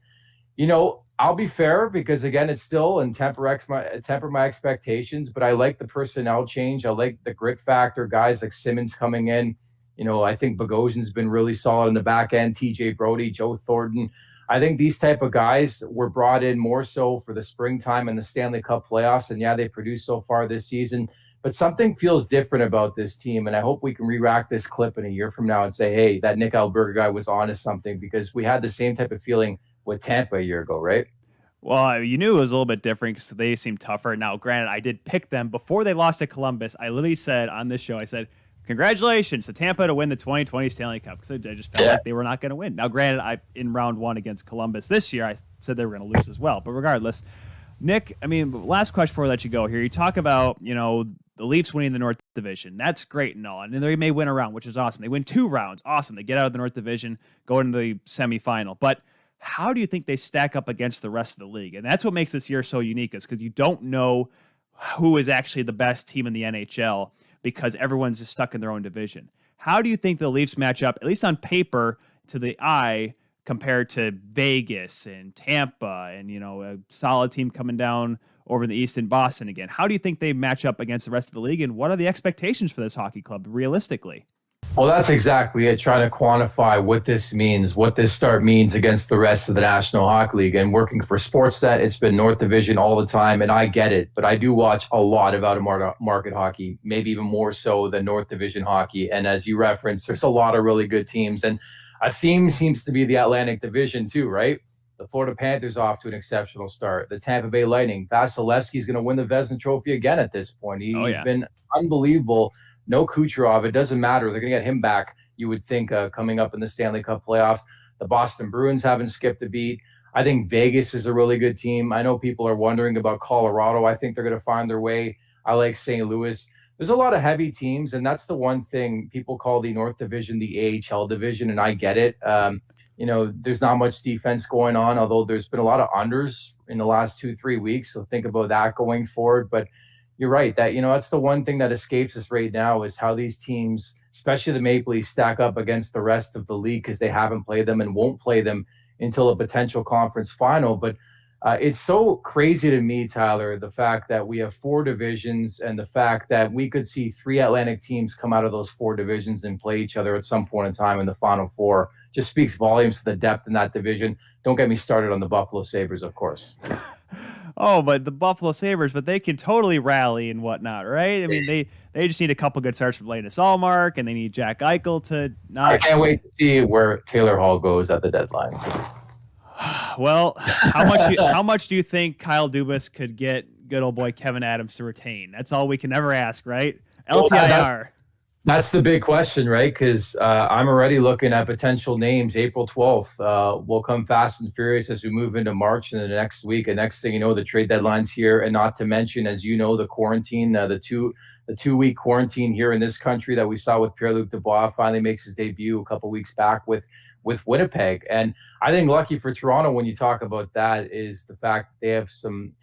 I'll be fair because, again, it's still and temper my expectations, but I like the personnel change. I like the grit factor, guys like Simmons coming in. I think Bogosian's been really solid in the back end. TJ Brody, Joe Thornton. I think these type of guys were brought in more so for the springtime and the Stanley Cup playoffs. And yeah, they produced so far this season. But something feels different about this team, and I hope we can re-rack this clip in a year from now and say, hey, that Nick Alberga guy was onto something, because we had the same type of feeling with Tampa a year ago, right? Well, you knew it was a little bit different because they seemed tougher. Now, granted, I did pick them before they lost to Columbus. I literally said on this show, I said, congratulations to Tampa to win the 2020 Stanley Cup, because I just felt like they were not going to win. Now, granted, in round one against Columbus this year, I said they were going to lose as well. But regardless, Nick, I mean, last question before I let you go here. You talk about, the Leafs winning the North Division. That's great and all. And they may win a round, which is awesome. They win 2 rounds. Awesome. They get out of the North Division, go into the semifinal. But how do you think they stack up against the rest of the league? And that's what makes this year so unique, is because you don't know who is actually the best team in the NHL, because everyone's just stuck in their own division. How do you think the Leafs match up, at least on paper, to the eye, compared to Vegas and Tampa and, a solid team coming down over in the East in Boston again? How do you think they match up against the rest of the league, and what are the expectations for this hockey club realistically? Well, that's exactly it. Trying to quantify what this means, what this start means against the rest of the National Hockey League. And working for Sportsnet, it's been North Division all the time, and I get it. But I do watch a lot of out-of-market hockey, maybe even more so than North Division hockey. And as you referenced, there's a lot of really good teams. And a theme seems to be the Atlantic Division too, right? The Florida Panthers off to an exceptional start. The Tampa Bay Lightning, Vasilevsky's going to win the Vezina Trophy again at this point. He's been unbelievable. No Kucherov. It doesn't matter. They're going to get him back, you would think, coming up in the Stanley Cup playoffs. The Boston Bruins haven't skipped a beat. I think Vegas is a really good team. I know people are wondering about Colorado. I think they're going to find their way. I like St. Louis. There's a lot of heavy teams, and that's the one thing people call the North Division the AHL division, and I get it. There's not much defense going on, although there's been a lot of unders in the last 2-3 weeks, so think about that going forward. But you're right, that that's the one thing that escapes us right now, is how these teams, especially the Maple Leafs, stack up against the rest of the league, because they haven't played them and won't play them until a potential conference final. But it's so crazy to me, Tyler, the fact that we have 4 divisions, and the fact that we could see 3 Atlantic teams come out of those 4 divisions and play each other at some point in time in the Final Four. Just speaks volumes to the depth in that division. Don't get me started on the Buffalo Sabres, of course. Oh, but the Buffalo Sabres, but they can totally rally and whatnot, right? I mean, they just need a couple good starts from Linus Allmark, and they need Jack Eichel to not. I can't wait to see where Taylor Hall goes at the deadline. Well, how much do you think Kyle Dubas could get good old boy Kevin Adams to retain? That's all we can ever ask, right? LTIR. That's the big question, right? Because I'm already looking at potential names. April 12th will come fast and furious as we move into March and the next week. And next thing you know, the trade deadline's here. And not to mention, as you know, the quarantine, the 2-week quarantine here in this country that we saw with Pierre-Luc Dubois finally makes his debut a couple weeks back with Winnipeg. And I think lucky for Toronto, when you talk about that, is the fact that they have some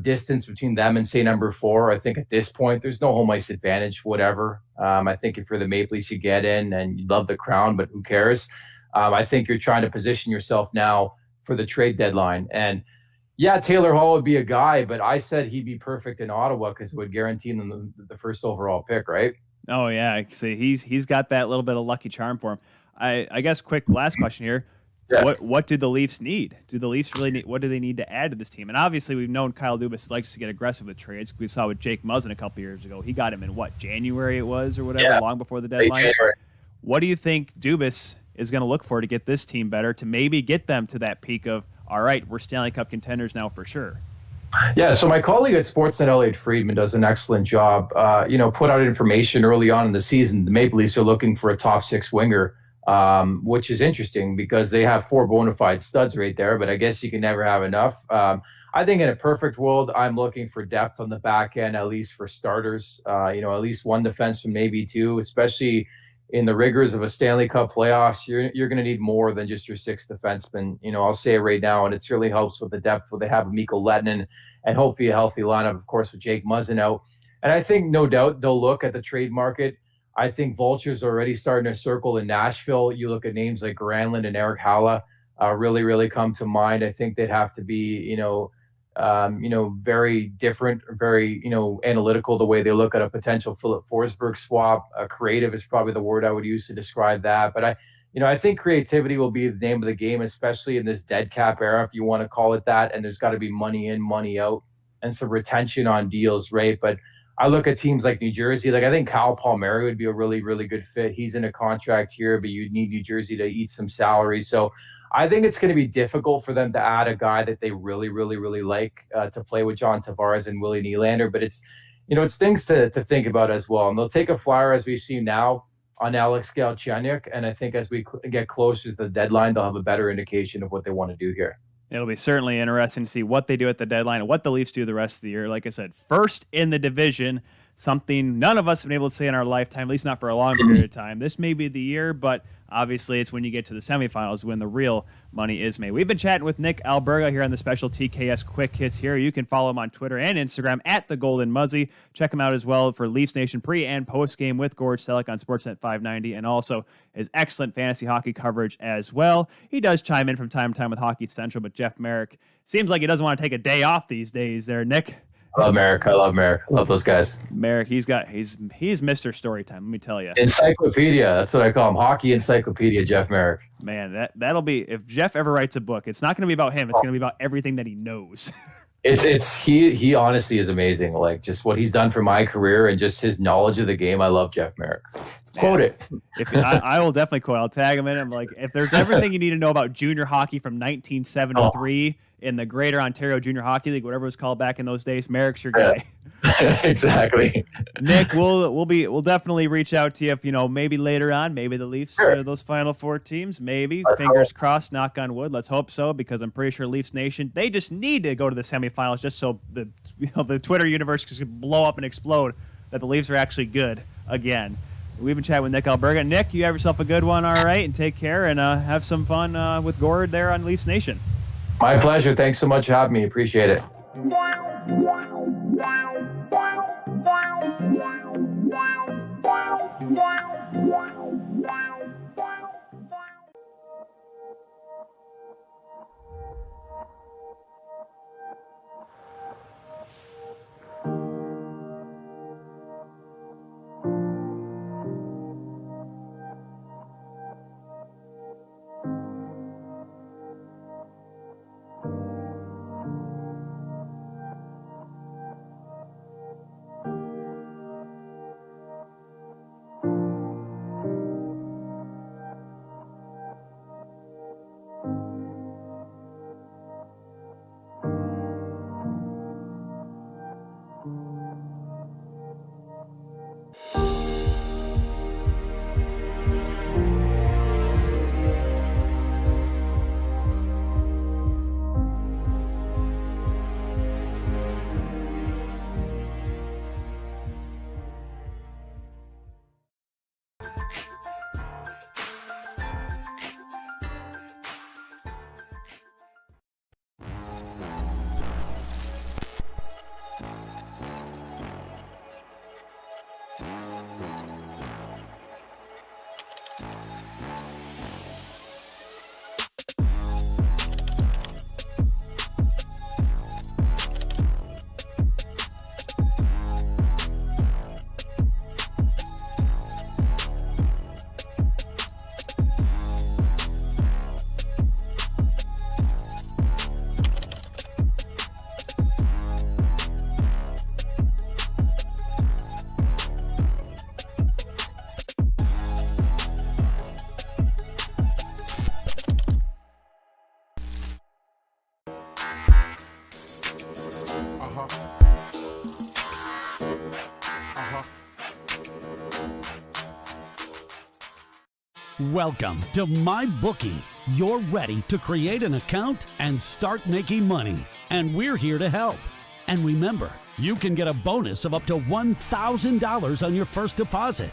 distance between them and, say, number 4. I think at this point, there's no home ice advantage, whatever. I think if you're the Maple Leafs, you get in and you love the crown, but who cares? I think you're trying to position yourself now for the trade deadline. And yeah, Taylor Hall would be a guy, but I said he'd be perfect in Ottawa because it would guarantee them the first overall pick, right? Oh yeah, see, he's got that little bit of lucky charm for him. I guess quick last question here. Yeah. What do the Leafs need? Do the Leafs really need? What do they need to add to this team? And obviously, we've known Kyle Dubas likes to get aggressive with trades. We saw with Jake Muzzin a couple years ago. He got him in January it was, or whatever, long before the deadline. What do you think Dubas is going to look for to get this team better, to maybe get them to that peak of, all right, we're Stanley Cup contenders now for sure? Yeah, so my colleague at Sportsnet, Elliot Friedman, does an excellent job. Put out information early on in the season. The Maple Leafs are looking for a top 6 winger. Which is interesting because they have 4 bona fide studs right there, but I guess you can never have enough. I think in a perfect world, I'm looking for depth on the back end, at least for starters, at least 1 defenseman, maybe 2, especially in the rigors of a Stanley Cup playoffs. You're going to need more than just your 6 defensemen. I'll say it right now, and it certainly helps with the depth where they have Mikko Lehtinen and hopefully a healthy lineup, of course, with Jake Muzzin out. And I think no doubt they'll look at the trade market. I think vultures are already starting to circle in Nashville. You look at names like Granlund and Eric Haula, really, really come to mind. I think they'd have to be, very different, very, analytical the way they look at a potential Philip Forsberg swap. Creative is probably the word I would use to describe that. But I think creativity will be the name of the game, especially in this dead cap era, if you want to call it that. And there's got to be money in, money out, and some retention on deals, right? But I look at teams like New Jersey. Like I think Kyle Palmieri would be a really, really good fit. He's in a contract here, but you'd need New Jersey to eat some salary. So I think it's going to be difficult for them to add a guy that they really, really, really like to play with John Tavares and Willie Nylander. But it's, it's things to think about as well. And they'll take a flyer, as we've seen now, on Alex Galchenyuk. And I think as we get closer to the deadline, they'll have a better indication of what they want to do here. It'll be certainly interesting to see what they do at the deadline and what the Leafs do the rest of the year. Like I said, first in the division, something none of us have been able to say in our lifetime, at least not for a long period of time. This may be the year, but obviously it's when you get to the semifinals when the real money is made. We've been chatting with Nick Alberga here on the special TKS Quick Hits here. You can follow him on Twitter and Instagram at The Golden Muzzy. Check him out as well for Leafs Nation pre- and post-game with Gord Stellick on Sportsnet 590 and also his excellent fantasy hockey coverage as well. He does chime in from time to time with Hockey Central, but Jeff Merrick seems like he doesn't want to take a day off these days there, Nick. I love Merrick. I love those guys. Merrick, he's Mr. Storytime, let me tell you. Encyclopedia. That's what I call him. Hockey encyclopedia, Jeff Merrick. Man, that'll be, if Jeff ever writes a book, it's not going to be about him. It's going to be about everything that he knows. He honestly is amazing. Like just what he's done for my career and just his knowledge of the game. I love Jeff Merrick. Quote it. I will definitely quote. I'll tag him in. I'm like, if there's everything you need to know about junior hockey from 1973 in the Greater Ontario Junior Hockey League, whatever it was called back in those days, Merrick's your guy. Exactly. Nick, we'll definitely reach out to you if maybe later on, maybe the Leafs, those Final Four teams, maybe. Fingers crossed, knock on wood. Let's hope so, because I'm pretty sure Leafs Nation, they just need to go to the semifinals just so the Twitter universe can blow up and explode that the Leafs are actually good again. We've been chatting with Nick Alberga. Nick, you have yourself a good one, all right, and take care and have some fun with Gord there on Leafs Nation. My pleasure. Thanks so much for having me. Appreciate it. Welcome to MyBookie. You're ready to create an account and start making money. And we're here to help. And remember, you can get a bonus of up to $1,000 on your first deposit.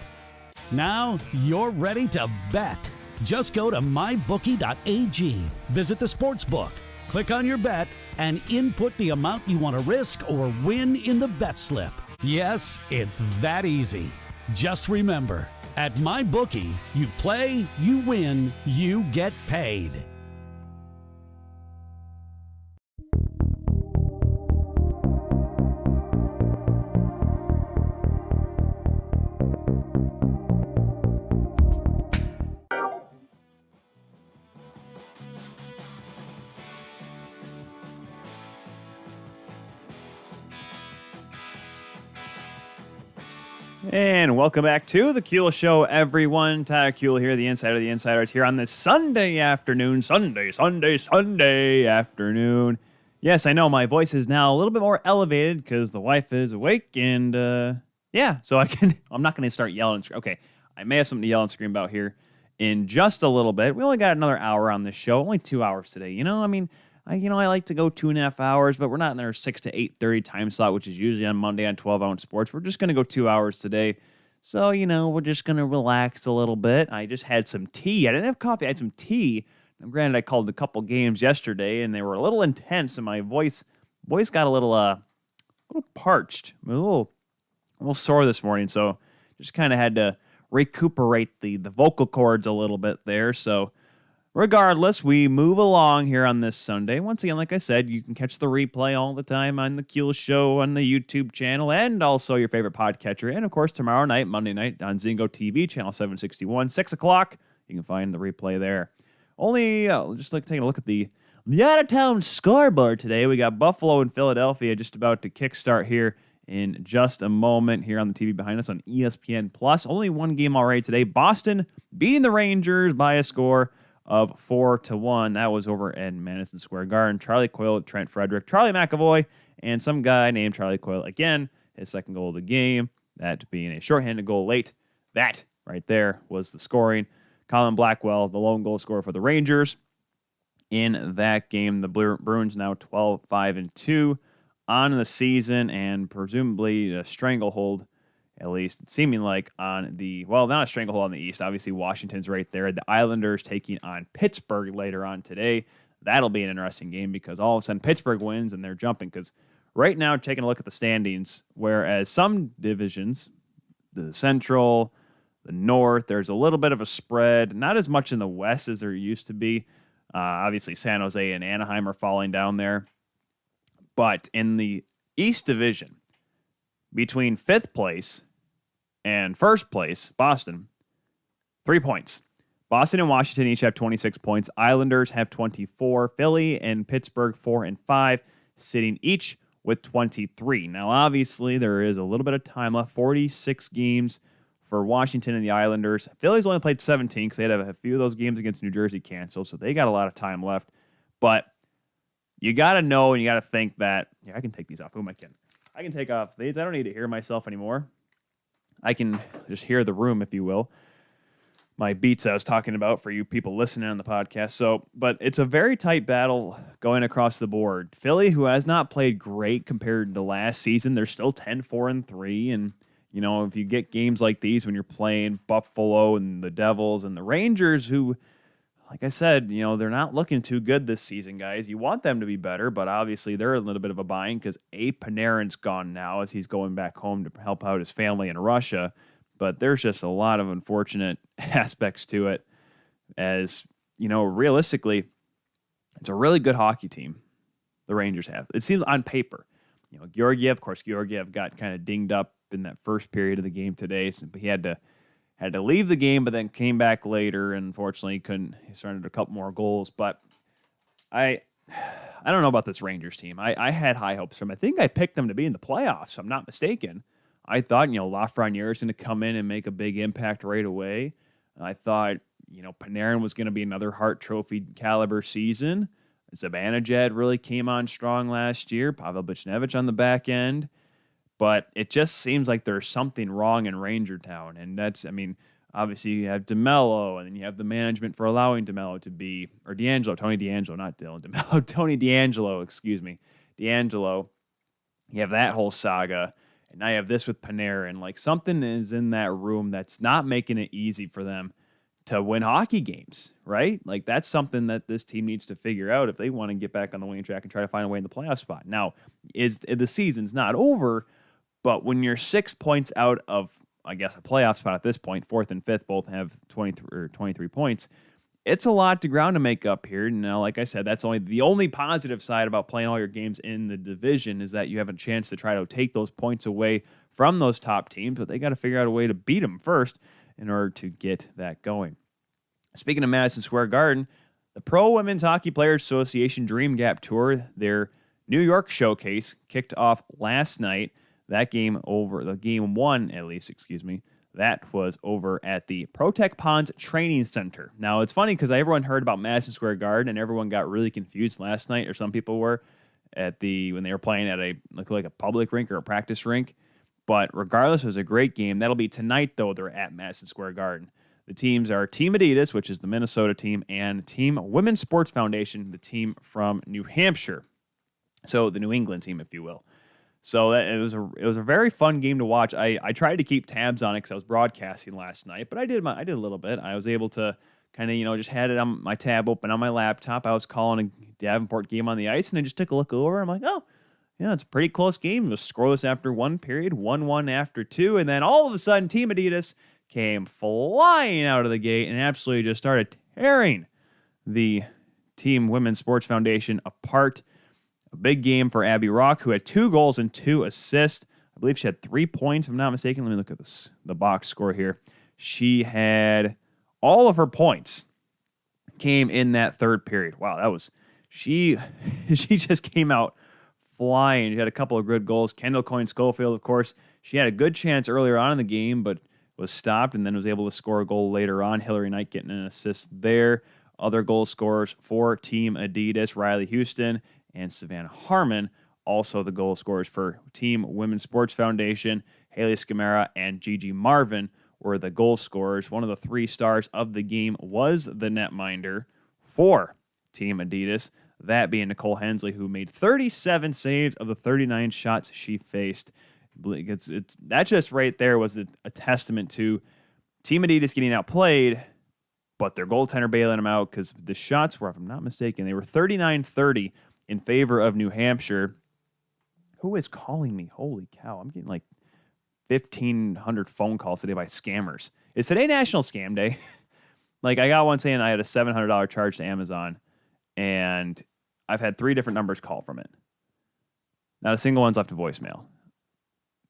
Now you're ready to bet. Just go to mybookie.ag, visit the sportsbook, click on your bet, and input the amount you want to risk or win in the bet slip. Yes, it's that easy. Just remember, at MyBookie, you play, you win, you get paid. And welcome back to the Kuehl Show, everyone. Tyler Kuehl here, the Insider of the Insiders, here on this Sunday afternoon. Sunday afternoon. Yes, I know my voice is now a little bit more elevated because the wife is awake, and so I'm not going to start yelling. Okay, I may have something to yell and scream about here in just a little bit. We only got another hour on this show, only 2 hours today. I like to go 2.5 hours, but we're not in their 6 to 8:30 time slot, which is usually on Monday on 12 Ounce Sports. We're just going to go 2 hours today. So, we're just going to relax a little bit. I just had some tea. I didn't have coffee. I had some tea. Now, granted, I called a couple games yesterday, and they were a little intense, and my voice got a little parched, a little sore this morning. So, just kind of had to recuperate the vocal cords a little bit there. So, regardless, we move along here on this Sunday. Once again, like I said, you can catch the replay all the time on the Kuehl Show on the YouTube channel and also your favorite podcatcher. And, of course, tomorrow night, Monday night, on Zingo TV, channel 761, 6 o'clock. You can find the replay there. Just like taking a look at the out-of-town scoreboard today. We got Buffalo and Philadelphia just about to kickstart here in just a moment here on the TV behind us on ESPN+. Only one game already today. Boston beating the Rangers by a score of 4-1. That was over at Madison Square Garden. Charlie Coyle, Trent Frederick, Charlie McAvoy, and some guy named Charlie Coyle again. His second goal of the game, that being a shorthanded goal late. That right there was the scoring. Colin Blackwell, the lone goal scorer for the Rangers in that game. The Bruins now 12-5-2 on the season, and presumably a stranglehold, at least seeming like, on the, not a stranglehold on the East. Obviously, Washington's right there. The Islanders taking on Pittsburgh later on today. That'll be an interesting game because all of a sudden Pittsburgh wins and they're jumping. Because right now, taking a look at the standings, whereas some divisions, the Central, the North, there's a little bit of a spread. Not as much in the West as there used to be. Obviously, San Jose and Anaheim are falling down there. But in the East Division, between 5th place and 1st place, Boston, 3 points. Boston and Washington each have 26 points. Islanders have 24. Philly and Pittsburgh 4 and 5, sitting each with 23. Now, obviously, there is a little bit of time left. 46 games for Washington and the Islanders. Philly's only played 17 because they had a few of those games against New Jersey canceled, so they got a lot of time left. But you got to know and you got to think that, I can take these off. Who am I kidding? I can take off these. I don't need to hear myself anymore. I can just hear the room, if you will. My beats I was talking about for you people listening on the podcast. But it's a very tight battle going across the board. Philly, who has not played great compared to last season, they're still 10-4-3. And, if you get games like these when you're playing Buffalo and the Devils and the Rangers, who, like I said, they're not looking too good this season, guys. You want them to be better, but obviously they're a little bit of a bind because Panarin's gone now as he's going back home to help out his family in Russia. But there's just a lot of unfortunate aspects to it as, realistically, it's a really good hockey team the Rangers have. It seems on paper. Georgiev got kind of dinged up in that first period of the game today. So he had to leave the game, but then came back later, and unfortunately he started a couple more goals. But I don't know about this Rangers team. I had high hopes for them. I think I picked them to be in the playoffs, if I'm not mistaken. I thought, Lafreniere is going to come in and make a big impact right away. I thought, Panarin was going to be another Hart Trophy caliber season. Zibanejad really came on strong last year. Pavel Buchnevich on the back end. But it just seems like there's something wrong in Ranger Town. And obviously you have DeMello, and then you have the management for allowing DeMello to be, or Tony DeAngelo, not Dylan DeMello, Tony DeAngelo, excuse me. DeAngelo, you have that whole saga. And now you have this with Panarin. Like, something is in that room that's not making it easy for them to win hockey games, right? Like, that's something that this team needs to figure out if they want to get back on the winning track and try to find a way in the playoff spot. Now, the season's not over, but when you're 6 points out of, I guess, a playoff spot at this point, 4th and 5th both have 23 points, it's a lot to ground to make up here. Now, like I said, that's the only positive side about playing all your games in the division is that you have a chance to try to take those points away from those top teams, but they got to figure out a way to beat them first in order to get that going. Speaking of Madison Square Garden, the Pro Women's Hockey Players Association Dream Gap Tour, their New York showcase, kicked off last night. The game one, at least, excuse me, that was over at the Protect Ponds Training Center. Now, it's funny because everyone heard about Madison Square Garden, and everyone got really confused last night, or some people were, when they were playing at like a public rink or a practice rink. But regardless, it was a great game. That'll be tonight, though. They're at Madison Square Garden. The teams are Team Adidas, which is the Minnesota team, and Team Women's Sports Foundation, the team from New Hampshire. So the New England team, if you will. So it was a very fun game to watch. I tried to keep tabs on it because I was broadcasting last night, but I did a little bit. I was able to kind of just had it on my tab open on my laptop. I was calling a Davenport game on the ice, and I just took a look over. I'm like, oh, yeah, it's a pretty close game. It was scoreless after one period, 1-1 after two, and then all of a sudden, Team Adidas came flying out of the gate and absolutely just started tearing the Team Women's Sports Foundation apart. A big game for Abby Rock, who had 2 goals and 2 assists. I Bleav she had 3 points, if I'm not mistaken. Let me look at the box score here. She had all of her points came in that third period. Wow, she just came out flying. She had a couple of good goals. Kendall Coyne-Schofield, of course, she had a good chance earlier on in the game, but was stopped and then was able to score a goal later on. Hillary Knight getting an assist there. Other goal scorers for Team Adidas, Riley Houston and Savannah Harmon, also the goal scorers for Team Women's Sports Foundation. Haley Scamara and Gigi Marvin were the goal scorers. One of the 3 stars of the game was the netminder for Team Adidas, that being Nicole Hensley, who made 37 saves of the 39 shots she faced. That just right there was a testament to Team Adidas getting outplayed, but their goaltender bailing them out because the shots were, if I'm not mistaken, they were 39-30 in favor of New Hampshire. Who is calling me? Holy cow. I'm getting like 1,500 phone calls today by scammers. Is today National Scam Day? Like, I got one saying I had a $700 charge to Amazon, and I've had 3 different numbers call from it. Not a single one's left a voicemail.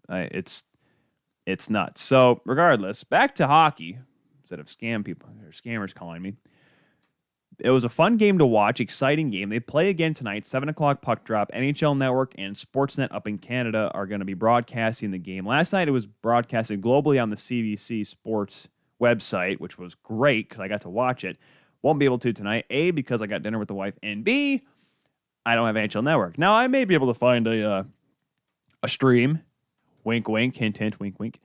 It's nuts. So, regardless, back to hockey, instead of scammers calling me. It was a fun game to watch, exciting game. They play again tonight, 7 o'clock puck drop. NHL Network and Sportsnet up in Canada are going to be broadcasting the game. Last night it was broadcasted globally on the CBC Sports website, which was great because I got to watch it. Won't be able to tonight, A, because I got dinner with the wife, and B, I don't have NHL Network. Now, I may be able to find a stream. Wink, wink, hint, hint, wink, wink.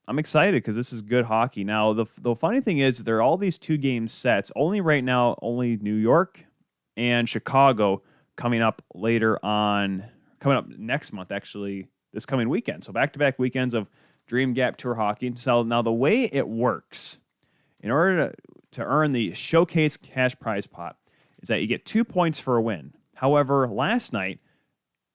I'm excited because this is good hockey. Now, the funny thing is there are all these 2-game sets. Only right now, only New York and Chicago coming up next month, actually, this coming weekend. So back-to-back weekends of Dream Gap Tour hockey. So now the way it works, in order to earn the Showcase cash prize pot, is that you get 2 points for a win. However, last night,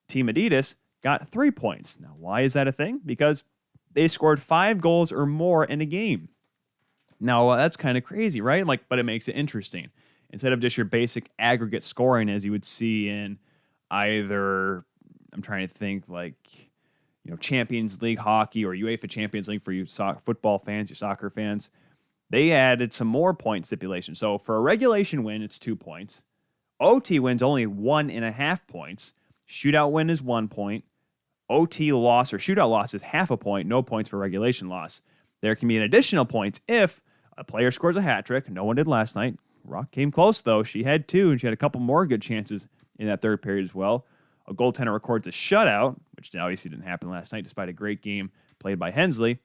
Team Adidas got 3 points. Now, why is that a thing? Because they scored 5 goals or more in a game. Now, that's kind of crazy, right? But it makes it interesting. Instead of just your basic aggregate scoring as you would see in either, I'm trying to think, Champions League hockey or UEFA Champions League for you football fans, you soccer fans. They added some more point stipulation. So for a regulation win, it's 2 points. OT win's only 1.5 points. Shootout win is 1 point. OT loss or shootout loss is half a point, no points for regulation loss. There can be an additional points if a player scores a hat trick. No one did last night. Rock came close, though. She had 2, and she had a couple more good chances in that third period as well. A goaltender records a shutout, which obviously didn't happen last night, despite a great game played by Hensley.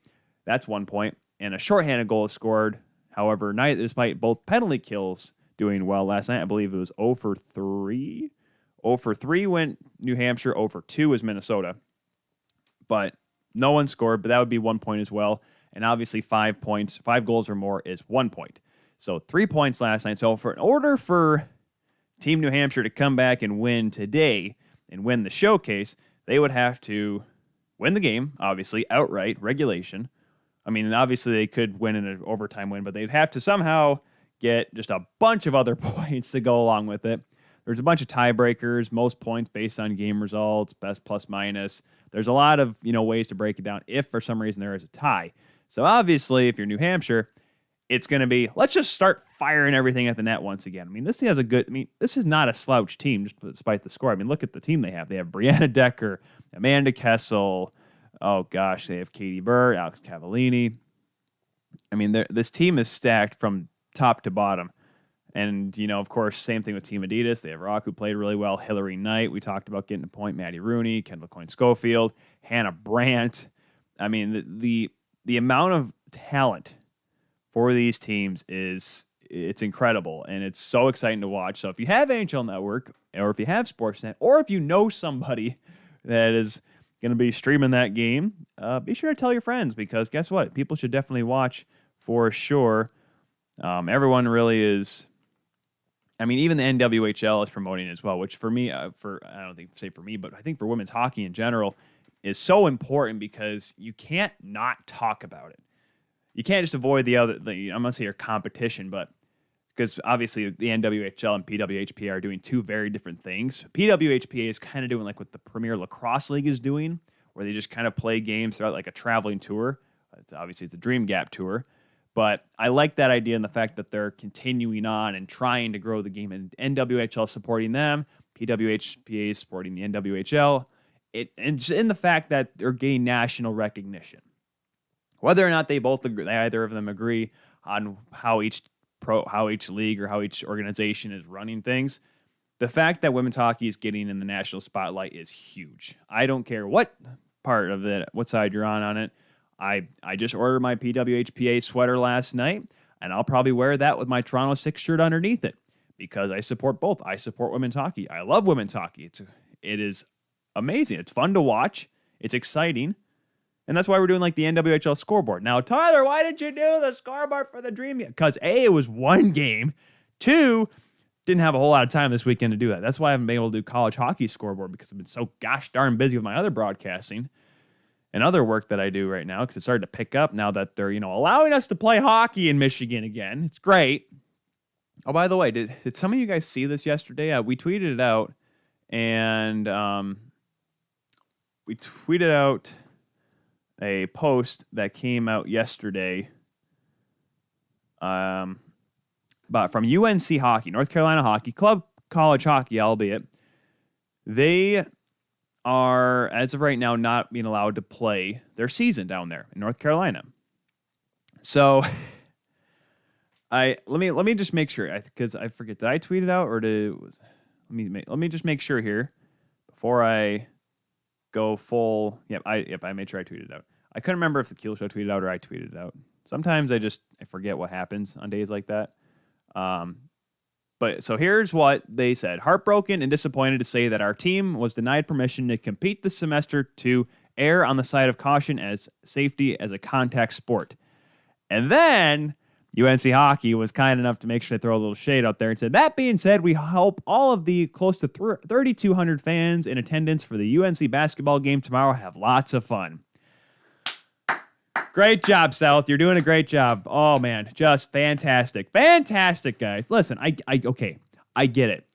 That's 1 point. And a shorthanded goal is scored. However, despite both penalty kills doing well last night, I Bleav it was 0 for 3. 0 for 3 went New Hampshire, 0 for 2 was Minnesota. But no one scored, but that would be 1 point as well. And obviously 5 points, 5 goals or more is 1 point. So 3 points last night. So in order for Team New Hampshire to come back and win today and win the showcase, they would have to win the game, obviously, outright, regulation. I mean, obviously they could win in an overtime win, but they'd have to somehow get just a bunch of other points to go along with it. There's a bunch of tiebreakers, most points based on game results, best plus minus. There's a lot of ways to break it down if for some reason there is a tie. So obviously, if you're New Hampshire, it's going to be, let's just start firing everything at the net once again. I mean, this team has this is not a slouch team, just despite the score. I mean, look at the team they have. They have Brianna Decker, Amanda Kessel. Oh, gosh, they have Katie Burr, Alex Cavallini. I mean, this team is stacked from top to bottom. And, of course, same thing with Team Adidas. They have Rock, who played really well. Hillary Knight, we talked about getting a point. Maddie Rooney, Kendall Coyne-Schofield, Hannah Brandt. I mean, the amount of talent for these teams it's incredible, and it's so exciting to watch. So if you have NHL Network, or if you have Sportsnet, or if you know somebody that is going to be streaming that game, be sure to tell your friends, because guess what? People should definitely watch for sure. Everyone really is. I mean, even the NWHL is promoting as well, which for me, I don't think say for me, but I think for women's hockey in general is so important, because you can't not talk about it. You can't just avoid I'm going to say your competition, but because obviously the NWHL and PWHPA are doing two very different things. PWHPA is kind of doing like what the Premier Lacrosse League is doing, where they just kind of play games throughout like a traveling tour. It's a Dream Gap tour. But I like that idea and the fact that they're continuing on and trying to grow the game, and NWHL supporting them, PWHPA supporting the NWHL. And just in the fact that they're getting national recognition. Whether or not they both agree, either of them agree on how each league or how each organization is running things, the fact that women's hockey is getting in the national spotlight is huge. I don't care what part of it, what side you're on it. I just ordered my PWHPA sweater last night, and I'll probably wear that with my Toronto 6 shirt underneath it, because I support both. I support women's hockey. I love women's hockey. It is amazing. It's fun to watch. It's exciting. And that's why we're doing like the NWHL scoreboard. Now, Tyler, why did you do the scoreboard for the Dream? Because A, it was one game. 2, didn't have a whole lot of time this weekend to do that. That's why I haven't been able to do college hockey scoreboard, because I've been so gosh darn busy with my other broadcasting and other work that I do right now, because it started to pick up now that they're, allowing us to play hockey in Michigan again. It's great. Oh, by the way, did some of you guys see this yesterday? We tweeted it out, and we tweeted out a post that came out yesterday but from UNC Hockey, North Carolina Hockey Club, college hockey, albeit. They are, as of right now, not being allowed to play their season down there in North Carolina. So let me just make sure, because I forget, did I tweet it out, or let me just make sure here before I go full. I made sure I tweeted it out. I couldn't remember if the Keel Show tweeted it out or I tweeted it out. Sometimes I forget what happens on days like that. But so here's what they said. Heartbroken and disappointed to say that our team was denied permission to compete this semester to err on the side of caution as safety as a contact sport. And then UNC Hockey was kind enough to make sure they throw a little shade out there and said, that being said, we hope all of the close to 3,200 fans in attendance for the UNC basketball game tomorrow have lots of fun. Great job, South. You're doing a great job. Oh, man, just fantastic. Fantastic, guys. Listen, I get it.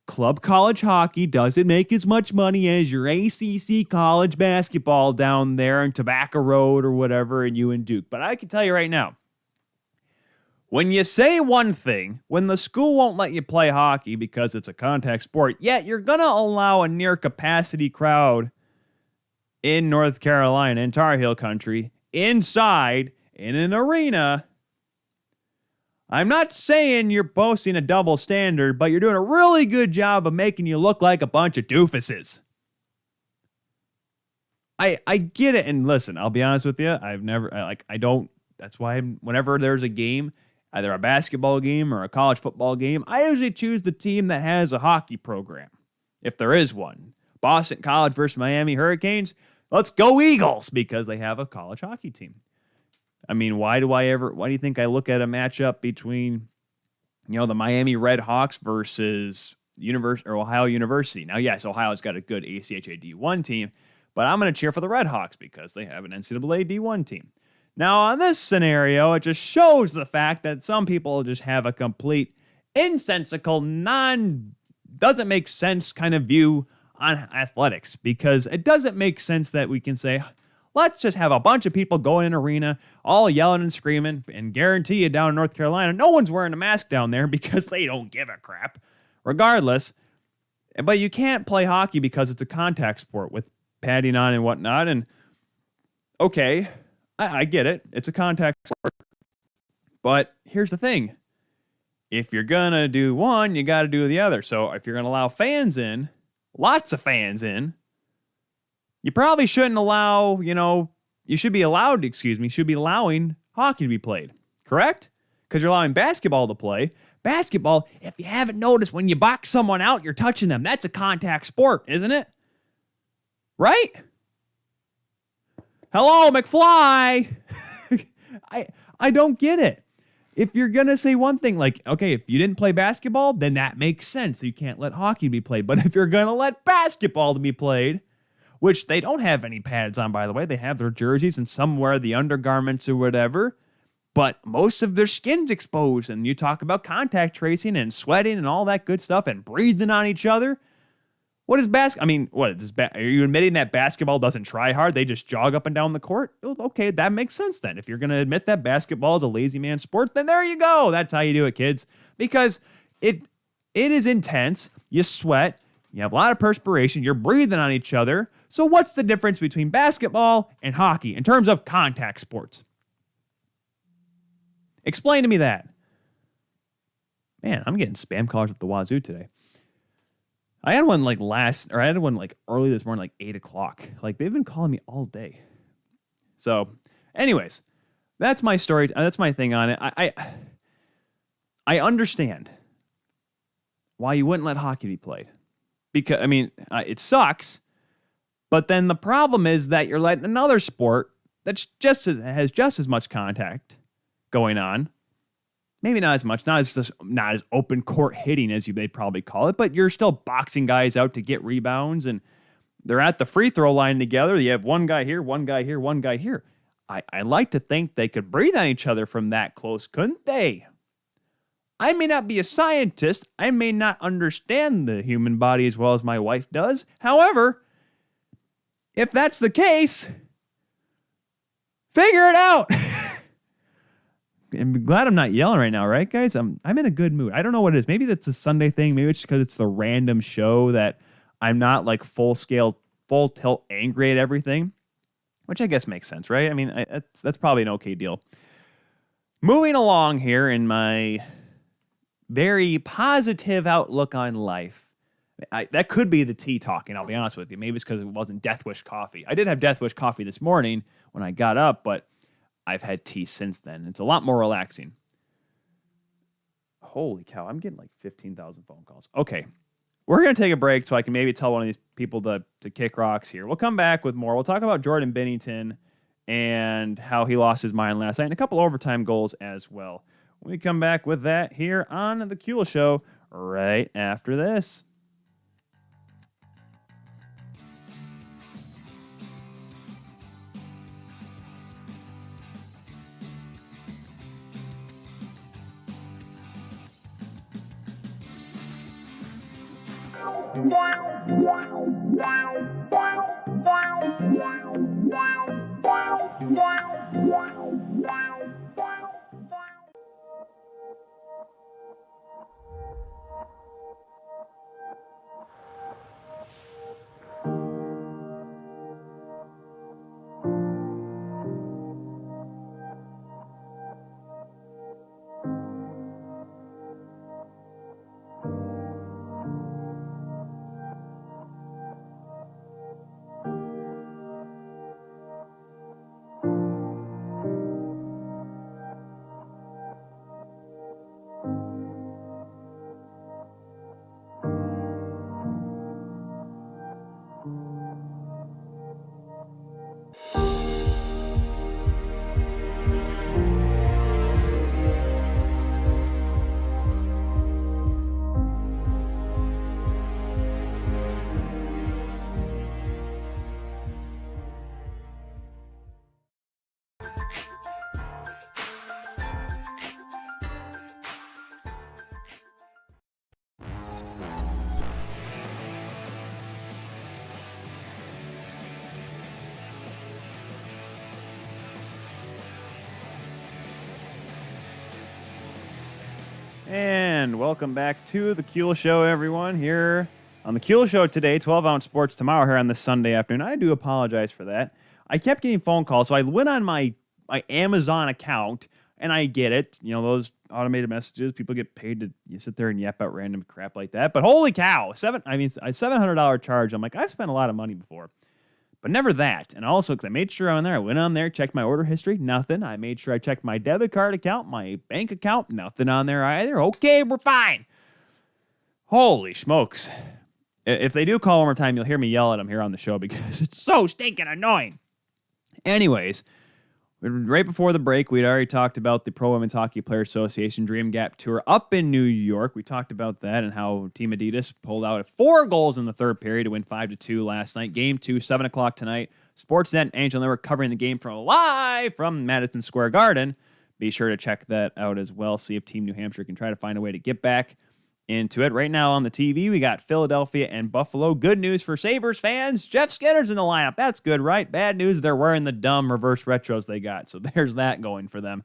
Club college hockey doesn't make as much money as your ACC college basketball down there in Tobacco Road or whatever and you and Duke. But I can tell you right now, when you say one thing, when the school won't let you play hockey because it's a contact sport, yet you're going to allow a near capacity crowd in North Carolina, in Tar Heel country, inside in an arena. I'm not saying you're posting a double standard, but you're doing a really good job of making you look like a bunch of doofuses. I get it. And listen, I'll be honest with you. That's why whenever there's a game, either a basketball game or a college football game, I usually choose the team that has a hockey program, if there is one. Boston College versus Miami Hurricanes. Let's go Eagles, because they have a college hockey team. I mean, why do you think I look at a matchup between, the Miami Red Hawks versus Ohio University? Now, yes, Ohio's got a good ACHA D1 team, but I'm going to cheer for the Red Hawks because they have an NCAA D1 team. Now, on this scenario, it just shows the fact that some people just have a complete insensical, doesn't make sense kind of view on athletics, because it doesn't make sense that we can say, Let's just have a bunch of people go in an arena, all yelling and screaming, and guarantee you down in North Carolina, no one's wearing a mask down there because they don't give a crap, regardless. But you can't play hockey because it's a contact sport with padding on and whatnot. And okay, I get it. It's a contact sport. But here's the thing. If you're going to do one, you got to do the other. So if you're going to allow fans in, lots of fans in, you probably shouldn't allow, you should be allowing hockey to be played. Correct? Because you're allowing basketball to play. Basketball, if you haven't noticed, when you box someone out, you're touching them. That's a contact sport, isn't it? Right? Hello, McFly. I don't get it. If you're going to say one thing, like, okay, if you didn't play basketball, then that makes sense. You can't let hockey be played. But if you're going to let basketball to be played, which they don't have any pads on, by the way. They have their jerseys and somewhere the undergarments or whatever. But most of their skin's exposed. And you talk about contact tracing and sweating and all that good stuff and breathing on each other. What is are you admitting that basketball doesn't try hard? They just jog up and down the court? Okay, that makes sense then. If you're going to admit that basketball is a lazy man sport, then there you go. That's how you do it, kids. Because it is intense. You sweat. You have a lot of perspiration. You're breathing on each other. So what's the difference between basketball and hockey in terms of contact sports? Explain to me that. Man, I'm getting spam calls at the wazoo today. I had one early this morning, like 8 o'clock. Like, they've been calling me all day. So, anyways, that's my story. That's my thing on it. I understand why you wouldn't let hockey be played. Because, it sucks. But then the problem is that you're letting another sport that's has just as much contact going on. Maybe not as much, not as open court hitting as they'd probably call it, but you're still boxing guys out to get rebounds, and they're at the free throw line together. You have one guy here, one guy here, one guy here. I like to think they could breathe on each other from that close, couldn't they? I may not be a scientist. I may not understand the human body as well as my wife does. However, if that's the case, figure it out. I'm glad I'm not yelling right now, right, guys? I'm in a good mood. I don't know what it is. Maybe that's a Sunday thing. Maybe it's because it's the random show that I'm not like full tilt angry at everything, which I guess makes sense, right? That's probably an okay deal. Moving along here in my very positive outlook on life. That could be the tea talking, I'll be honest with you. Maybe it's because it wasn't Death Wish coffee. I did have Death Wish coffee this morning when I got up, but I've had tea since then. It's a lot more relaxing. Holy cow, I'm getting like 15,000 phone calls. Okay, we're going to take a break so I can maybe tell one of these people to kick rocks here. We'll come back with more. We'll talk about Jordan Binnington and how he lost his mind last night and a couple overtime goals as well. We come back with that here on The Kuehl Show right after this. And welcome back to the Kuehl Show, everyone. Here on the Kuehl Show today, 12-ounce sports tomorrow here on this Sunday afternoon. I do apologize for that. I kept getting phone calls, so I went on my Amazon account, and I get it. You know, those automated messages, people get paid to sit there and yap out random crap like that. But holy cow, a $700 charge. I'm like, I've spent a lot of money before, but never that. And also, because I made sure I'm on there, I went on there, checked my order history, nothing. I made sure I checked my debit card account, my bank account, nothing on there either. Okay, we're fine. Holy smokes. If they do call one more time, you'll hear me yell at them here on the show because it's so stinking annoying. Anyways, right before the break, we'd already talked about the Pro Women's Hockey Player Association Dream Gap Tour up in New York. We talked about that and how Team Adidas pulled out 4 goals in the third period to win 5-2 last night. Game 2, 7 o'clock tonight. Sportsnet and Angel Network covering the game live from Madison Square Garden. Be sure to check that out as well. See if Team New Hampshire can try to find a way to get back into it. Right now on the TV, we got Philadelphia and Buffalo. Good news for Sabres fans. Jeff Skinner's in the lineup. That's good, right? Bad news, they're wearing the dumb reverse retros they got. So there's that going for them.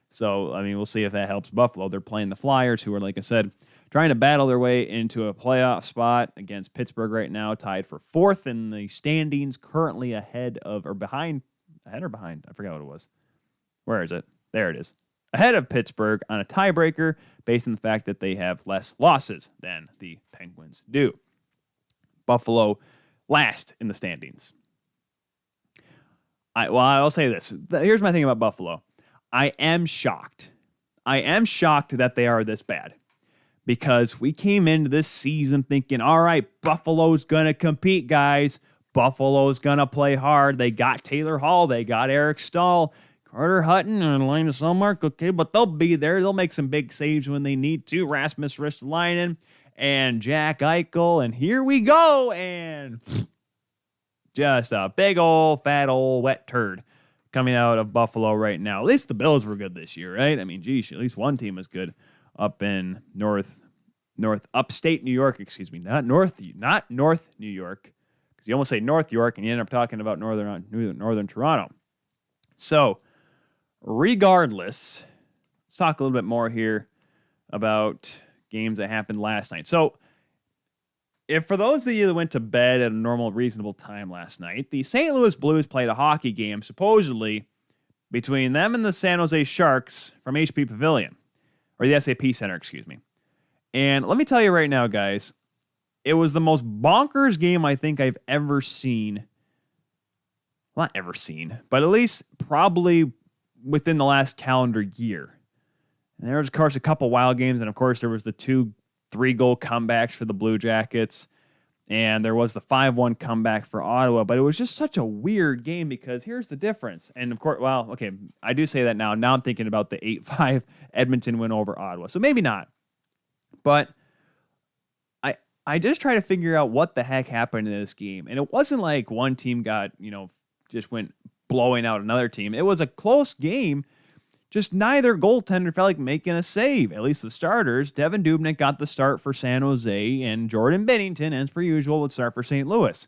So, I mean, we'll see if that helps Buffalo. They're playing the Flyers, who are, like I said, trying to battle their way into a playoff spot against Pittsburgh right now, tied for 4th in the standings, currently ahead or behind. I forgot what it was. Where is it? There it is. Ahead of Pittsburgh on a tiebreaker based on the fact that they have less losses than the Penguins do. Buffalo last in the standings. I'll say this. Here's my thing about Buffalo. I am shocked. I am shocked that they are this bad because we came into this season thinking, all right, Buffalo's going to compete, guys. Buffalo's going to play hard. They got Taylor Hall. They got Eric Stahl. Carter Hutton and Linus Ullmark, okay, but they'll be there. They'll make some big saves when they need to. Rasmus Ristolainen and Jack Eichel, and here we go, and just a big old, fat old, wet turd coming out of Buffalo right now. At least the Bills were good this year, right? I mean, geez, at least one team was good up in upstate New York, excuse me, not North New York, because you almost say North York, and you end up talking about northern Toronto. So, regardless, let's talk a little bit more here about games that happened last night. So, if for those of you that went to bed at a normal, reasonable time last night, the St. Louis Blues played a hockey game, supposedly, between them and the San Jose Sharks from HP Pavilion, or the SAP Center, excuse me. And let me tell you right now, guys, it was the most bonkers game I think I've ever seen. Well, not ever seen, but at least probably within the last calendar year. And there was, of course, a couple wild games, and of course, there was the 2-3 goal comebacks for the Blue Jackets, and there was the 5-1 comeback for Ottawa, but it was just such a weird game because here's the difference. And of course, well, okay, I do say that now. Now I'm thinking about the 8-5 Edmonton win over Ottawa, so maybe not. But I just try to figure out what the heck happened in this game, and it wasn't like one team got, just went blowing out another team. It was a close game. Just neither goaltender felt like making a save, at least the starters. Devin Dubnyk got the start for San Jose, and Jordan Binnington, as per usual, would start for St. Louis.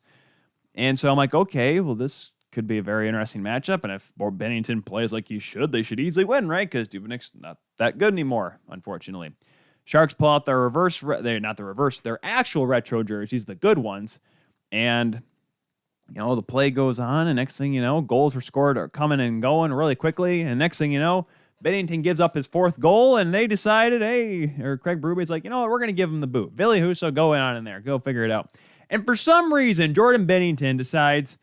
And so I'm like, okay, well, this could be a very interesting matchup, and if Binnington plays like he should, they should easily win, right? Because Dubnyk's not that good anymore, unfortunately. Sharks pull out their actual retro jerseys, the good ones, and the play goes on, and next thing you know, goals were scored are coming and going really quickly, and next thing you know, Binnington gives up his 4th goal, and they decided, Craig Berube's like, we're going to give him the boot. Ville Husso, go on in there. Go figure it out. And for some reason, Jordan Binnington decides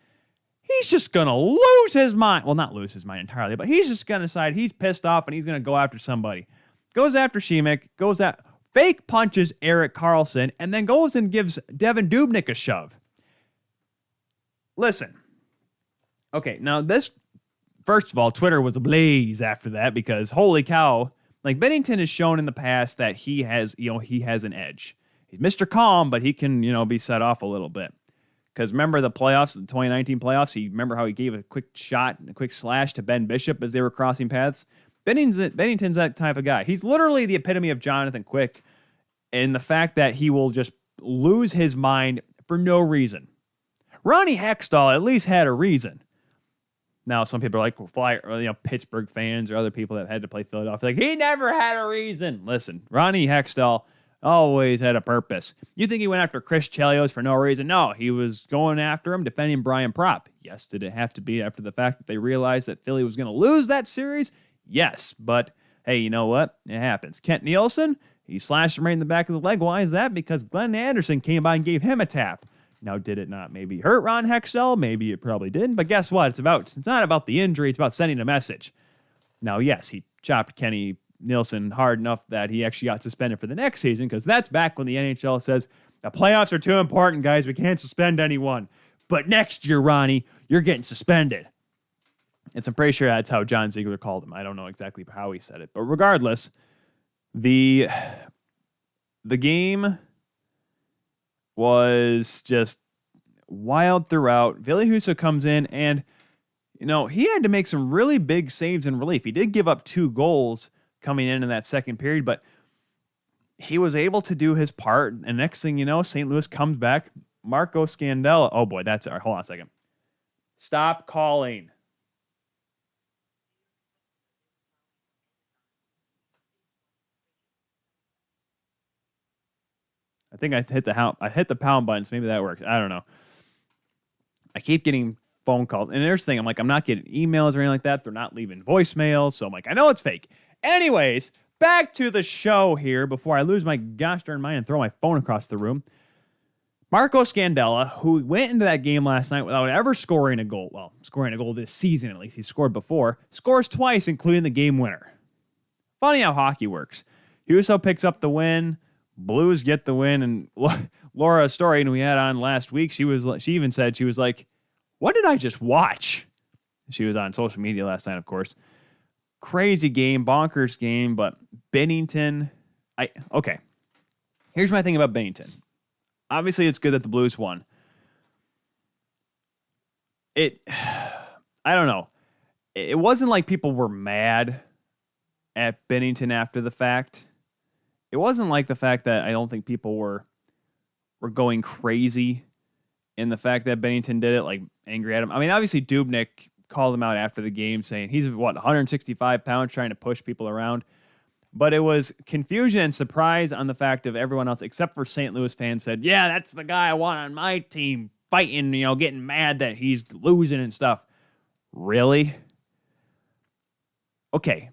he's just going to lose his mind. Well, not lose his mind entirely, but he's just going to decide he's pissed off, and he's going to go after somebody. Goes after Shemek, fake punches Erik Karlsson, and then goes and gives Devin Dubnyk a shove. Listen. Okay, now this, first of all, Twitter was ablaze after that because holy cow, like Binnington has shown in the past that he has an edge. He's Mr. Calm, but he can, be set off a little bit. Because remember the playoffs, the 2019 playoffs, remember how he gave a quick shot, a quick slash to Ben Bishop as they were crossing paths? Binnington's that type of guy. He's literally the epitome of Jonathan Quick in the fact that he will just lose his mind for no reason. Ronnie Hextall at least had a reason. Now, some people are like, well, Pittsburgh fans or other people that had to play Philadelphia, like, he never had a reason. Listen, Ronnie Hextall always had a purpose. You think he went after Chris Chelios for no reason? No, he was going after him, defending Brian Propp. Yes, did it have to be after the fact that they realized that Philly was going to lose that series? Yes, but hey, you know what? It happens. Kent Nielsen, he slashed him right in the back of the leg. Why is that? Because Glenn Anderson came by and gave him a tap. Now, did it not maybe hurt Ron Hextall? Maybe it probably didn't. But guess what? It's not about the injury. It's about sending a message. Now, yes, he chopped Kenny Nielsen hard enough that he actually got suspended for the next season, because that's back when the NHL says the playoffs are too important, guys. We can't suspend anyone. But next year, Ronnie, you're getting suspended. And I'm pretty sure that's how John Ziegler called him. I don't know exactly how he said it. But regardless, the game was just wild throughout. Ville Husso comes in and, he had to make some really big saves in relief. He did give up 2 goals coming in that second period, but he was able to do his part. And next thing you know, St. Louis comes back. Marco Scandella. Oh boy, that's all right. Hold on a second. Stop calling. I think I hit the pound button, so maybe that works. I don't know. I keep getting phone calls. And there's the thing, I'm like, I'm not getting emails or anything like that. They're not leaving voicemails. So I'm like, I know it's fake. Anyways, back to the show here before I lose my gosh darn mind and throw my phone across the room. Marco Scandella, who went into that game last night without ever scoring a goal. Well, scoring a goal this season, at least. He scored before. Scores twice, including the game winner. Funny how hockey works. Husso picks up the win. Blues get the win. And Laura Story, we had on last week, she even said, she was like, what did I just watch? She was on social media last night, of course. Crazy game, bonkers game, but Bennington, okay. Here's my thing about Bennington. Obviously, it's good that the Blues won. I don't know. It wasn't like people were mad at Bennington after the fact. It wasn't like the fact that I don't think people were going crazy in the fact that Bennington did it, like angry at him. I mean, obviously, Dubnyk called him out after the game saying he's, 165 pounds trying to push people around. But it was confusion and surprise on the fact of everyone else, except for St. Louis fans, said, yeah, that's the guy I want on my team, fighting, getting mad that he's losing and stuff. Really? Okay.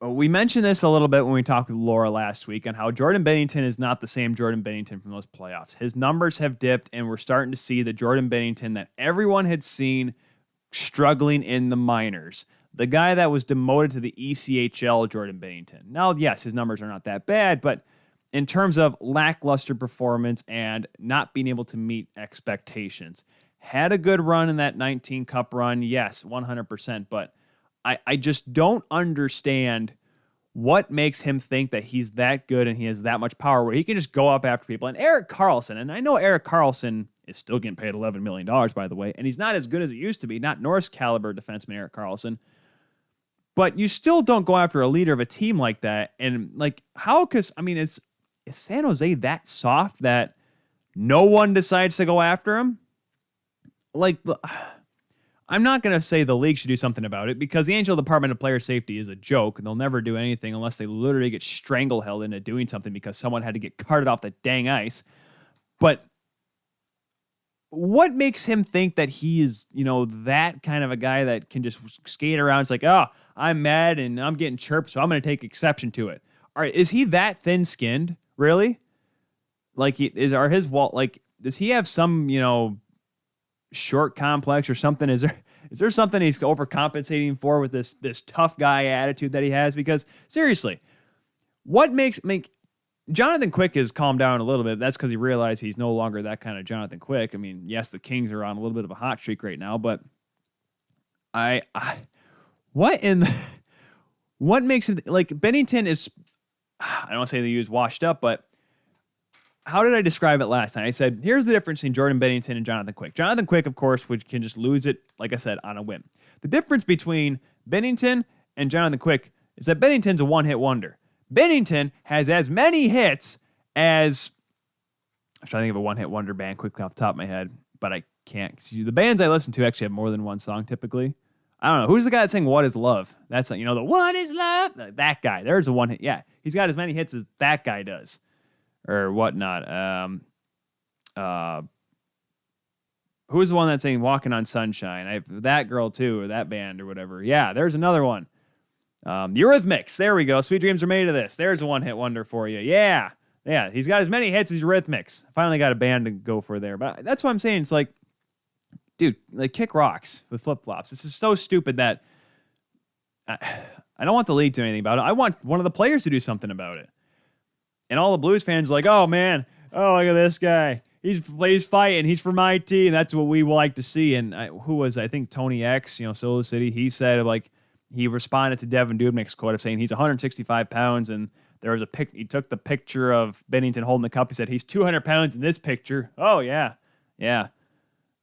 Well, we mentioned this a little bit when we talked with Laura last week on how Jordan Binnington is not the same Jordan Binnington from those playoffs. His numbers have dipped, and we're starting to see the Jordan Binnington that everyone had seen struggling in the minors. The guy that was demoted to the ECHL, Jordan Binnington. Now, yes, his numbers are not that bad, but in terms of lackluster performance and not being able to meet expectations, had a good run in that 19 Cup run, yes, 100%, but I just don't understand what makes him think that he's that good and he has that much power where he can just go up after people. And Erik Karlsson, and I know Erik Karlsson is still getting paid $11 million, by the way, and he's not as good as he used to be, not Norris caliber defenseman Erik Karlsson. But you still don't go after a leader of a team like that. And like, how? Because, I mean, is San Jose that soft that no one decides to go after him? Like, I'm not going to say the league should do something about it, because the Angel Department of Player Safety is a joke, and they'll never do anything unless they literally get strangled into doing something because someone had to get carted off the dang ice. But what makes him think that he is, that kind of a guy that can just skate around? It's like, oh, I'm mad and I'm getting chirped, so I'm going to take exception to it. All right, is he that thin-skinned, really? Like, does he have some, short complex or something? Is there something he's overcompensating for with this tough guy attitude that he has? Because seriously, what makes Jonathan Quick has calmed down a little bit? That's because he realized he's no longer that kind of Jonathan Quick. I mean, yes, the Kings are on a little bit of a hot streak right now, but what makes him like Binnington is? I don't want to say that he was washed up, but how did I describe it last time? I said, here's the difference between Jordan Binnington and Jonathan Quick. Jonathan Quick, of course, which can just lose it, like I said, on a whim. The difference between Binnington and Jonathan Quick is that Binnington's a one-hit wonder. Binnington has as many hits as... I'm trying to think of a one-hit wonder band quickly off the top of my head, but I can't. The bands I listen to actually have more than one song typically. I don't know. Who's the guy that's saying What Is Love? That's, the What Is Love? That guy. There's a one hit. Yeah. He's got as many hits as that guy does. Or whatnot. Who's the one that's saying Walking on Sunshine? That girl too, or that band or whatever. Yeah, there's another one. The Eurythmics. There we go. Sweet Dreams Are Made of This. There's a one-hit wonder for you. Yeah. Yeah, he's got as many hits as Eurythmics. Finally got a band to go for there. But that's what I'm saying. It's like, dude, like kick rocks with flip-flops. This is so stupid that I don't want the league to do anything about it. I want one of the players to do something about it. And all the Blues fans are like, oh, man, look at this guy. He's fighting. He's for my team. That's what we like to see. And I think Tony X, Solo City, he said, like, he responded to Devin Dubnyk's quote of saying he's 165 pounds, and there was he took the picture of Binnington holding the cup. He said, he's 200 pounds in this picture. Oh, yeah. Yeah.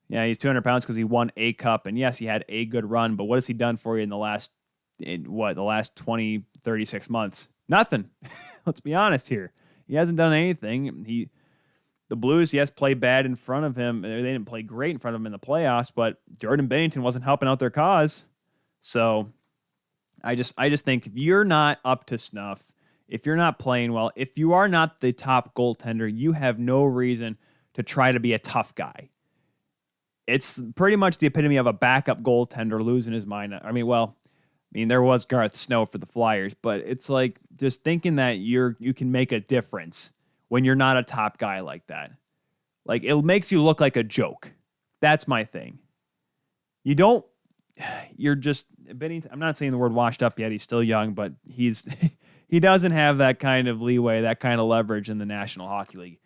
Yeah, he's 200 pounds because he won a cup. And yes, he had a good run, but what has he done for you in the last 20, 36 months? Nothing. Let's be honest here. He hasn't done anything. The Blues, yes, played bad in front of him. They didn't play great in front of him in the playoffs, but Jordan Binnington wasn't helping out their cause. So I just think if you're not up to snuff, if you're not playing well, if you are not the top goaltender, you have no reason to try to be a tough guy. It's pretty much the epitome of a backup goaltender losing his mind. There was Garth Snow for the Flyers, but it's like just thinking that you can make a difference when you're not a top guy like that. Like, it makes you look like a joke. That's my thing. You're just Binnington. I'm not saying the word washed up yet. He's still young, but he doesn't have that kind of leeway, that kind of leverage in the National Hockey League.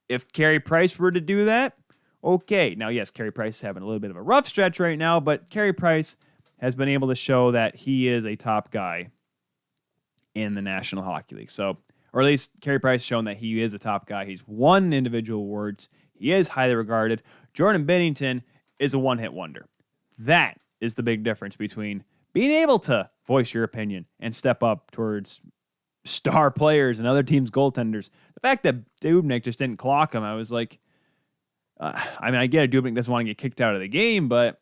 If Carey Price were to do that, okay. Now, yes, Carey Price is having a little bit of a rough stretch right now, but Carey Price has been able to show that he is a top guy in the National Hockey League. So, or at least Carey Price has shown that he is a top guy. He's won individual awards. He is highly regarded. Jordan Binnington is a one-hit wonder. That is the big difference between being able to voice your opinion and step up towards star players and other teams' goaltenders. The fact that Dubnyk just didn't clock him, I was like, I get it, Dubnyk doesn't want to get kicked out of the game, but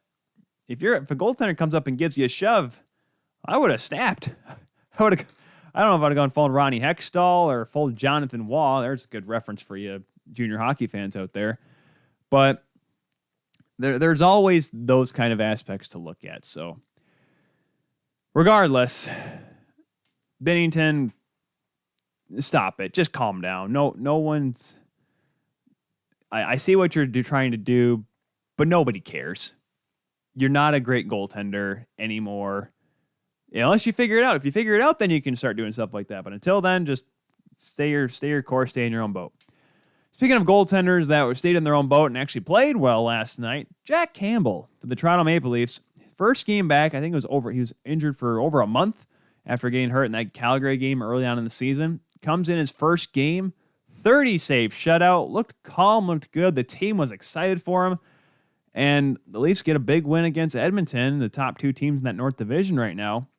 if a goaltender comes up and gives you a shove, I would have snapped. I don't know if I would have gone full Ronnie Hextall or full Jonathan Waugh. There's a good reference for you junior hockey fans out there. But there's always those kind of aspects to look at. So regardless, Binnington, stop it. Just calm down. No one's... I see what you're trying to do, but nobody cares. You're not a great goaltender anymore. Unless you figure it out. If you figure it out, then you can start doing stuff like that. But until then, just stay your course, stay in your own boat. Speaking of goaltenders that stayed in their own boat and actually played well last night, Jack Campbell for the Toronto Maple Leafs. First game back, I think it was over. He was injured for over a month after getting hurt in that Calgary game early on in the season. Comes in his first game, 30 save shutout, looked calm, looked good. The team was excited for him. And the Leafs get a big win against Edmonton, the top two teams in that North Division right now.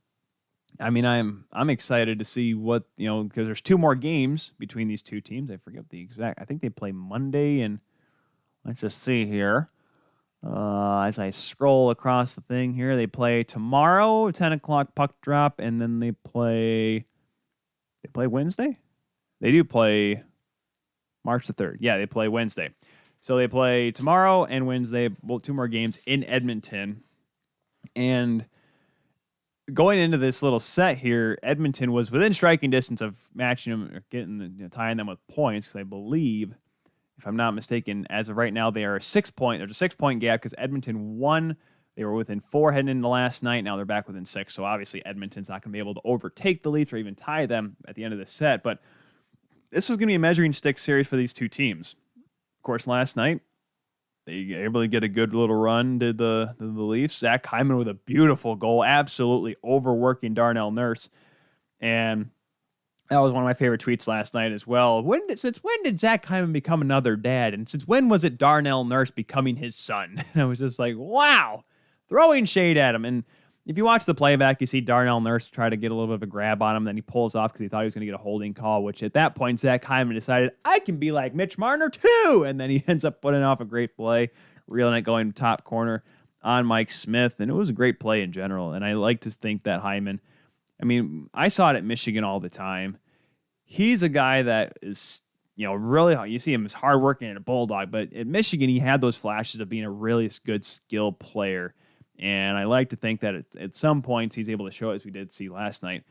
I'm excited to see what, because there's two more games between these two teams. I forget the exact. I think they play Monday, and let's just see here. As I scroll across the thing here, they play tomorrow, 10 o'clock puck drop, and then they play Wednesday? They do play March the 3rd. Yeah, they play Wednesday. So they play tomorrow and Wednesday, two more games in Edmonton. And going into this little set here, Edmonton was within striking distance of matching them, or tying them with points, because I believe, if I'm not mistaken, as of right now, they are 6 point. There's a 6-point gap because Edmonton won. They were within 4 heading into last night. Now they're back within 6. So obviously Edmonton's not going to be able to overtake the Leafs or even tie them at the end of the set. But this was going to be a measuring stick series for these two teams. Of course, last night, they were able to get a good little run, did the Leafs. Zach Hyman with a beautiful goal, absolutely overworking Darnell Nurse. And that was one of my favorite tweets last night as well. Since when did Zach Hyman become another dad? And since when was it Darnell Nurse becoming his son? And I was just like, wow, throwing shade at him. And if you watch the playback, you see Darnell Nurse try to get a little bit of a grab on him. Then he pulls off because he thought he was going to get a holding call, which at that point, Zach Hyman decided, I can be like Mitch Marner too. And then he ends up putting off a great play. reeling it going top corner on Mike Smith, and it was a great play in general. And I like to think that Hyman, I mean, I saw it at Michigan all the time. He's a guy that is, really, you see him as hardworking and a bulldog, but at Michigan, he had those flashes of being a really good skill player. And I like to think that at some points he's able to show it, as we did see last night.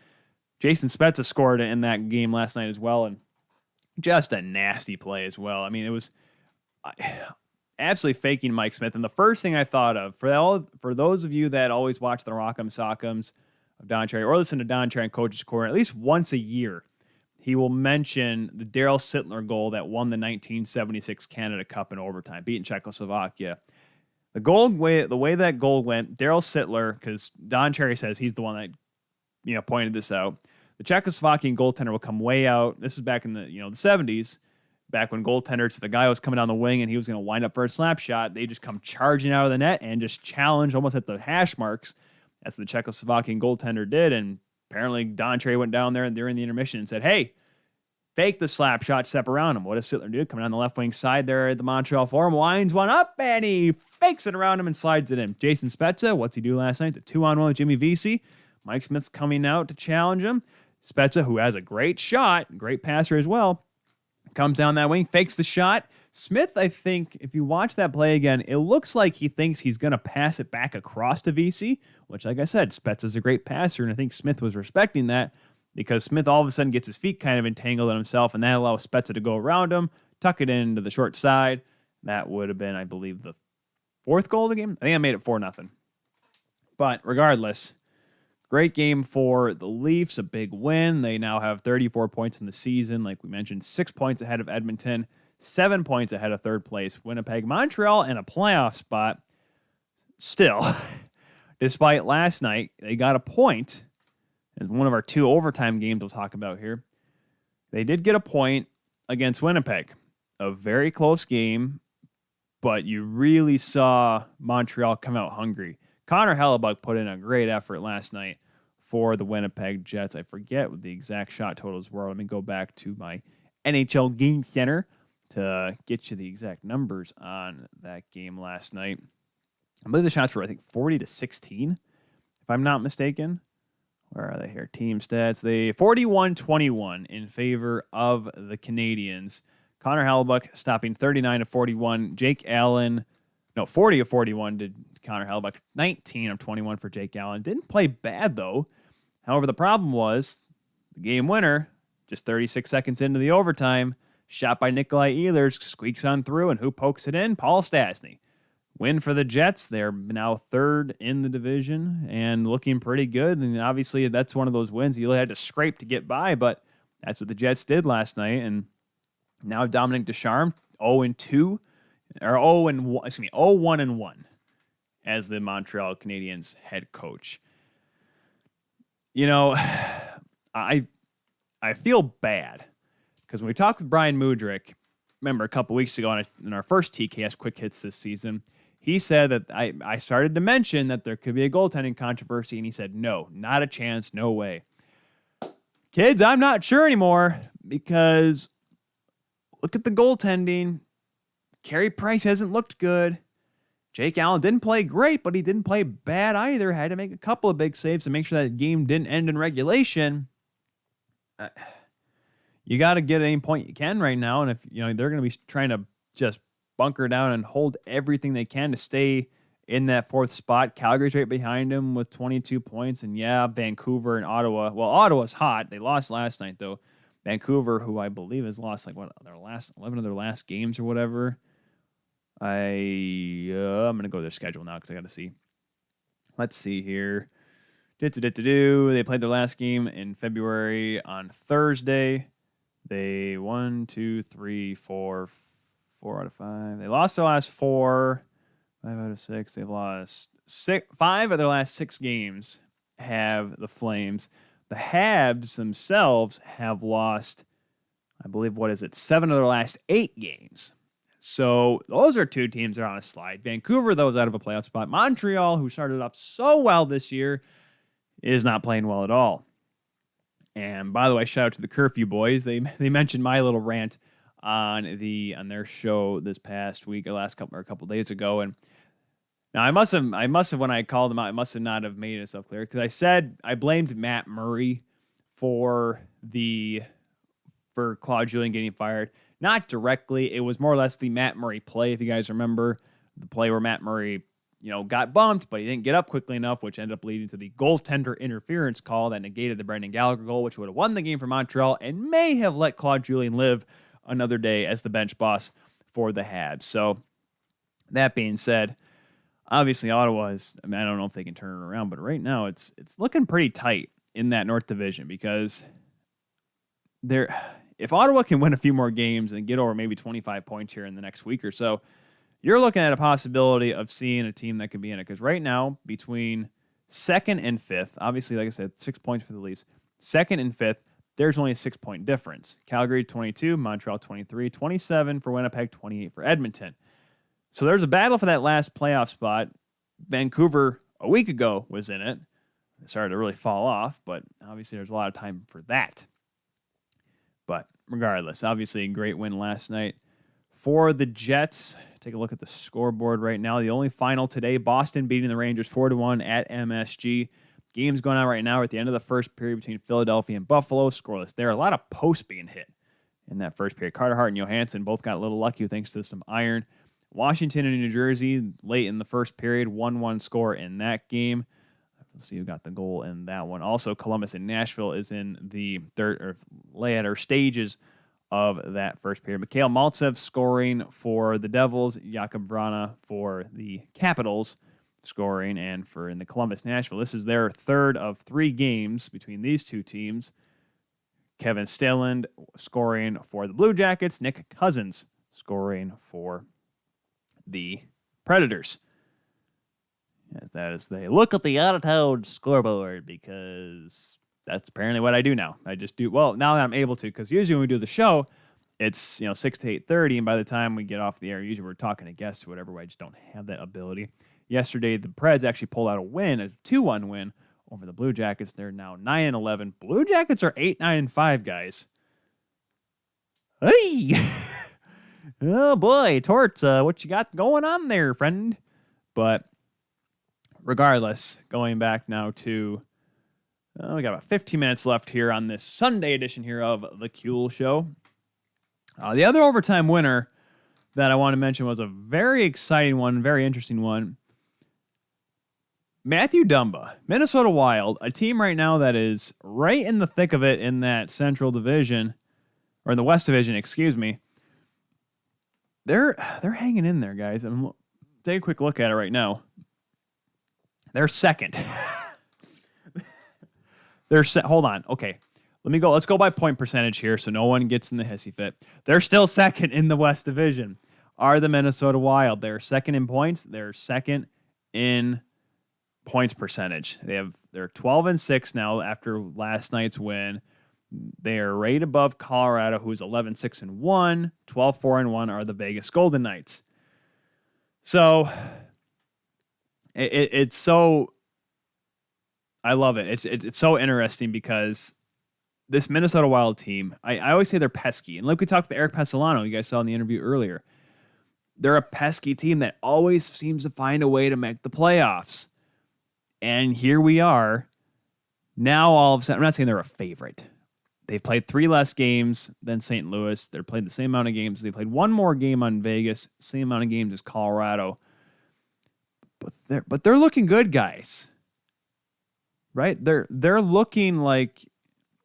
Jason Spezza scored in that game last night as well, and just a nasty play as well. I mean, it was absolutely faking Mike Smith. And the first thing I thought of, for those of you that always watch the Rock'em Sock'ems of Don Cherry, or listen to Don Cherry and Coach's Corner, at least once a year, he will mention the Daryl Sittler goal that won the 1976 Canada Cup in overtime, beating Czechoslovakia. The way that goal went, Daryl Sittler, because Don Cherry says he's the one that pointed this out. The Czechoslovakian goaltender will come way out. This is back in the the 70s, back when goaltenders, if the guy was coming down the wing and he was going to wind up for a slap shot, they just come charging out of the net and just challenge almost at the hash marks. That's what the Czechoslovakian goaltender did, and apparently Don Cherry went down there and during the intermission and said, "Hey, fake the slap shot, step around him." What does Sittler do? Coming down the left wing side there at the Montreal Forum, winds one up, and he fakes it around him and slides it in. Jason Spezza, what's he do last night? The 2-on-1 with Jimmy Vesey. Mike Smith's coming out to challenge him. Spezza, who has a great shot, great passer as well, comes down that wing, fakes the shot. Smith, I think, if you watch that play again, it looks like he thinks he's going to pass it back across to Vesey, which, like I said, Spezza's a great passer, and I think Smith was respecting that, because Smith all of a sudden gets his feet kind of entangled in himself, and that allows Spezza to go around him, tuck it into the short side. That would have been, I believe, the fourth goal of the game. I think I made it 4-0. But regardless, great game for the Leafs, a big win. They now have 34 points in the season. Like we mentioned, 6 points ahead of Edmonton, 7 points ahead of third place Winnipeg. Montreal in a playoff spot. Still, despite last night, they got a point. In one of our 2 overtime games we'll talk about here. They did get a point against Winnipeg. A very close game, but you really saw Montreal come out hungry. Connor Hellebuck put in a great effort last night for the Winnipeg Jets. I forget what the exact shot totals were. Let me go back to my NHL Game Center to get you the exact numbers on that game last night. I believe the shots were, 40-16, if I'm not mistaken. Where are they here? Team stats. They 41-21 in favor of the Canadians. Connor Hellebuck stopping 39 of 41. Jake Allen, 40 of 41 did Connor Hellebuck. 19 of 21 for Jake Allen. Didn't play bad, though. However, the problem was the game winner, just 36 seconds into the overtime, shot by Nikolai Ehlers, squeaks on through, and who pokes it in? Paul Stastny. Win for the Jets. They're now third in the division and looking pretty good. And obviously, that's one of those wins you had to scrape to get by, but that's what the Jets did last night. And now Dominic Ducharme, 0-2, or 0-1 as the Montreal Canadiens head coach. I feel bad because when we talked with Brian Mudryk, remember a couple weeks ago in our first TKS Quick Hits this season, he said that I started to mention that there could be a goaltending controversy, and he said, no, not a chance, no way. Kids, I'm not sure anymore, because look at the goaltending. Carey Price hasn't looked good. Jake Allen didn't play great, but he didn't play bad either. Had to make a couple of big saves to make sure that game didn't end in regulation. You got to get any point you can right now, and if they're going to be trying to just bunker down and hold everything they can to stay in that fourth spot. Calgary's right behind them with 22 points, and Vancouver and Ottawa. Well, Ottawa's hot. They lost last night, though. Vancouver, who I believe has lost their last 11 of their last games or whatever. I'm gonna go to their schedule now because I got to see. Let's see here. They played their last game in February on Thursday. They 4 out of 5. They lost their last 4. 5 out of 6. They've lost 5 of their last 6 games. Have the Flames. The Habs themselves have lost, I believe, 7 of their last 8 games. So those are 2 teams that are on a slide. Vancouver, though, is out of a playoff spot. Montreal, who started off so well this year, is not playing well at all. And by the way, shout out to the Curfew boys. They mentioned my little rant on their show this past week, or a couple days ago, and now I must have when I called them out, I must have not have made myself clear, because I said I blamed Matt Murray for Claude Julien getting fired. Not directly. It was more or less the Matt Murray play, if you guys remember. The play where Matt Murray, got bumped, but he didn't get up quickly enough, which ended up leading to the goaltender interference call that negated the Brendan Gallagher goal, which would have won the game for Montreal and may have let Claude Julien live another day as the bench boss for the Habs. So that being said, obviously Ottawa is, I don't know if they can turn it around, but right now it's looking pretty tight in that North Division, because if Ottawa can win a few more games and get over maybe 25 points here in the next week or so, you're looking at a possibility of seeing a team that could be in it. Because right now, between second and fifth, obviously, like I said, 6 points for the Leafs, second and fifth, there's only a 6-point difference. Calgary 22, Montreal 23, 27 for Winnipeg, 28 for Edmonton. So there's a battle for that last playoff spot. Vancouver, a week ago, was in it. It started to really fall off, but obviously there's a lot of time for that. But regardless, obviously a great win last night for the Jets. Take a look at the scoreboard right now. The only final today, Boston beating the Rangers 4-1 at MSG. Game's going on right now at the end of the first period between Philadelphia and Buffalo. Scoreless there. A lot of posts being hit in that first period. Carter Hart and Johansson both got a little lucky thanks to some iron. Washington and New Jersey late in the first period, 1-1 score in that game. Let's see who got the goal in that one. Also, Columbus and Nashville is in the later stages of that first period. Mikhail Maltsev scoring for the Devils, Jakub Vrana for the Capitals scoring, and in the Columbus-Nashville. This is their third of 3 games between these two teams. Kevin Stelland scoring for the Blue Jackets, Nick Cousins scoring for the Predators. As that is, they look at the out-of-town scoreboard, because that's apparently what I do now. I just do, well, now that I'm able to, because usually when we do the show, it's 6 to 8:30, and by the time we get off the air, usually we're talking to guests or whatever. I just don't have that ability. Yesterday, the Preds actually pulled out a 2-1 win over the Blue Jackets. They're now 9-11. Blue Jackets are 8-9-5, guys. Hey! Oh boy, Torts, what you got going on there, friend? But regardless, going back now to, we got about 15 minutes left here on this Sunday edition here of The Kuehl Show. The other overtime winner that I want to mention was a very exciting one, very interesting one. Matthew Dumba, Minnesota Wild, a team right now that is right in the thick of it in that Central Division, or in the West Division, excuse me. They're hanging in there, guys. And take a quick look at it right now. They're second. Hold on. Okay. Let's go by point percentage here so no one gets in the hissy fit. They're still second in the West Division. Are the Minnesota Wild. They're second in points. They're second in points percentage. They're 12-6 now after last night's win. They are right above Colorado, who's 11-6-1. 12-4-1 are the Vegas Golden Knights. So it's so, I love it. It's so interesting because this Minnesota Wild team, I always say they're pesky. And like we talked to Erik Pessalano, you guys saw in the interview earlier. They're a pesky team that always seems to find a way to make the playoffs. And here we are. Now all of a sudden, I'm not saying they're a favorite. They've played 3 less games than St. Louis. They're played the same amount of games. They played 1 more game on Vegas, same amount of games as Colorado. But they're looking good, guys. Right? They're looking like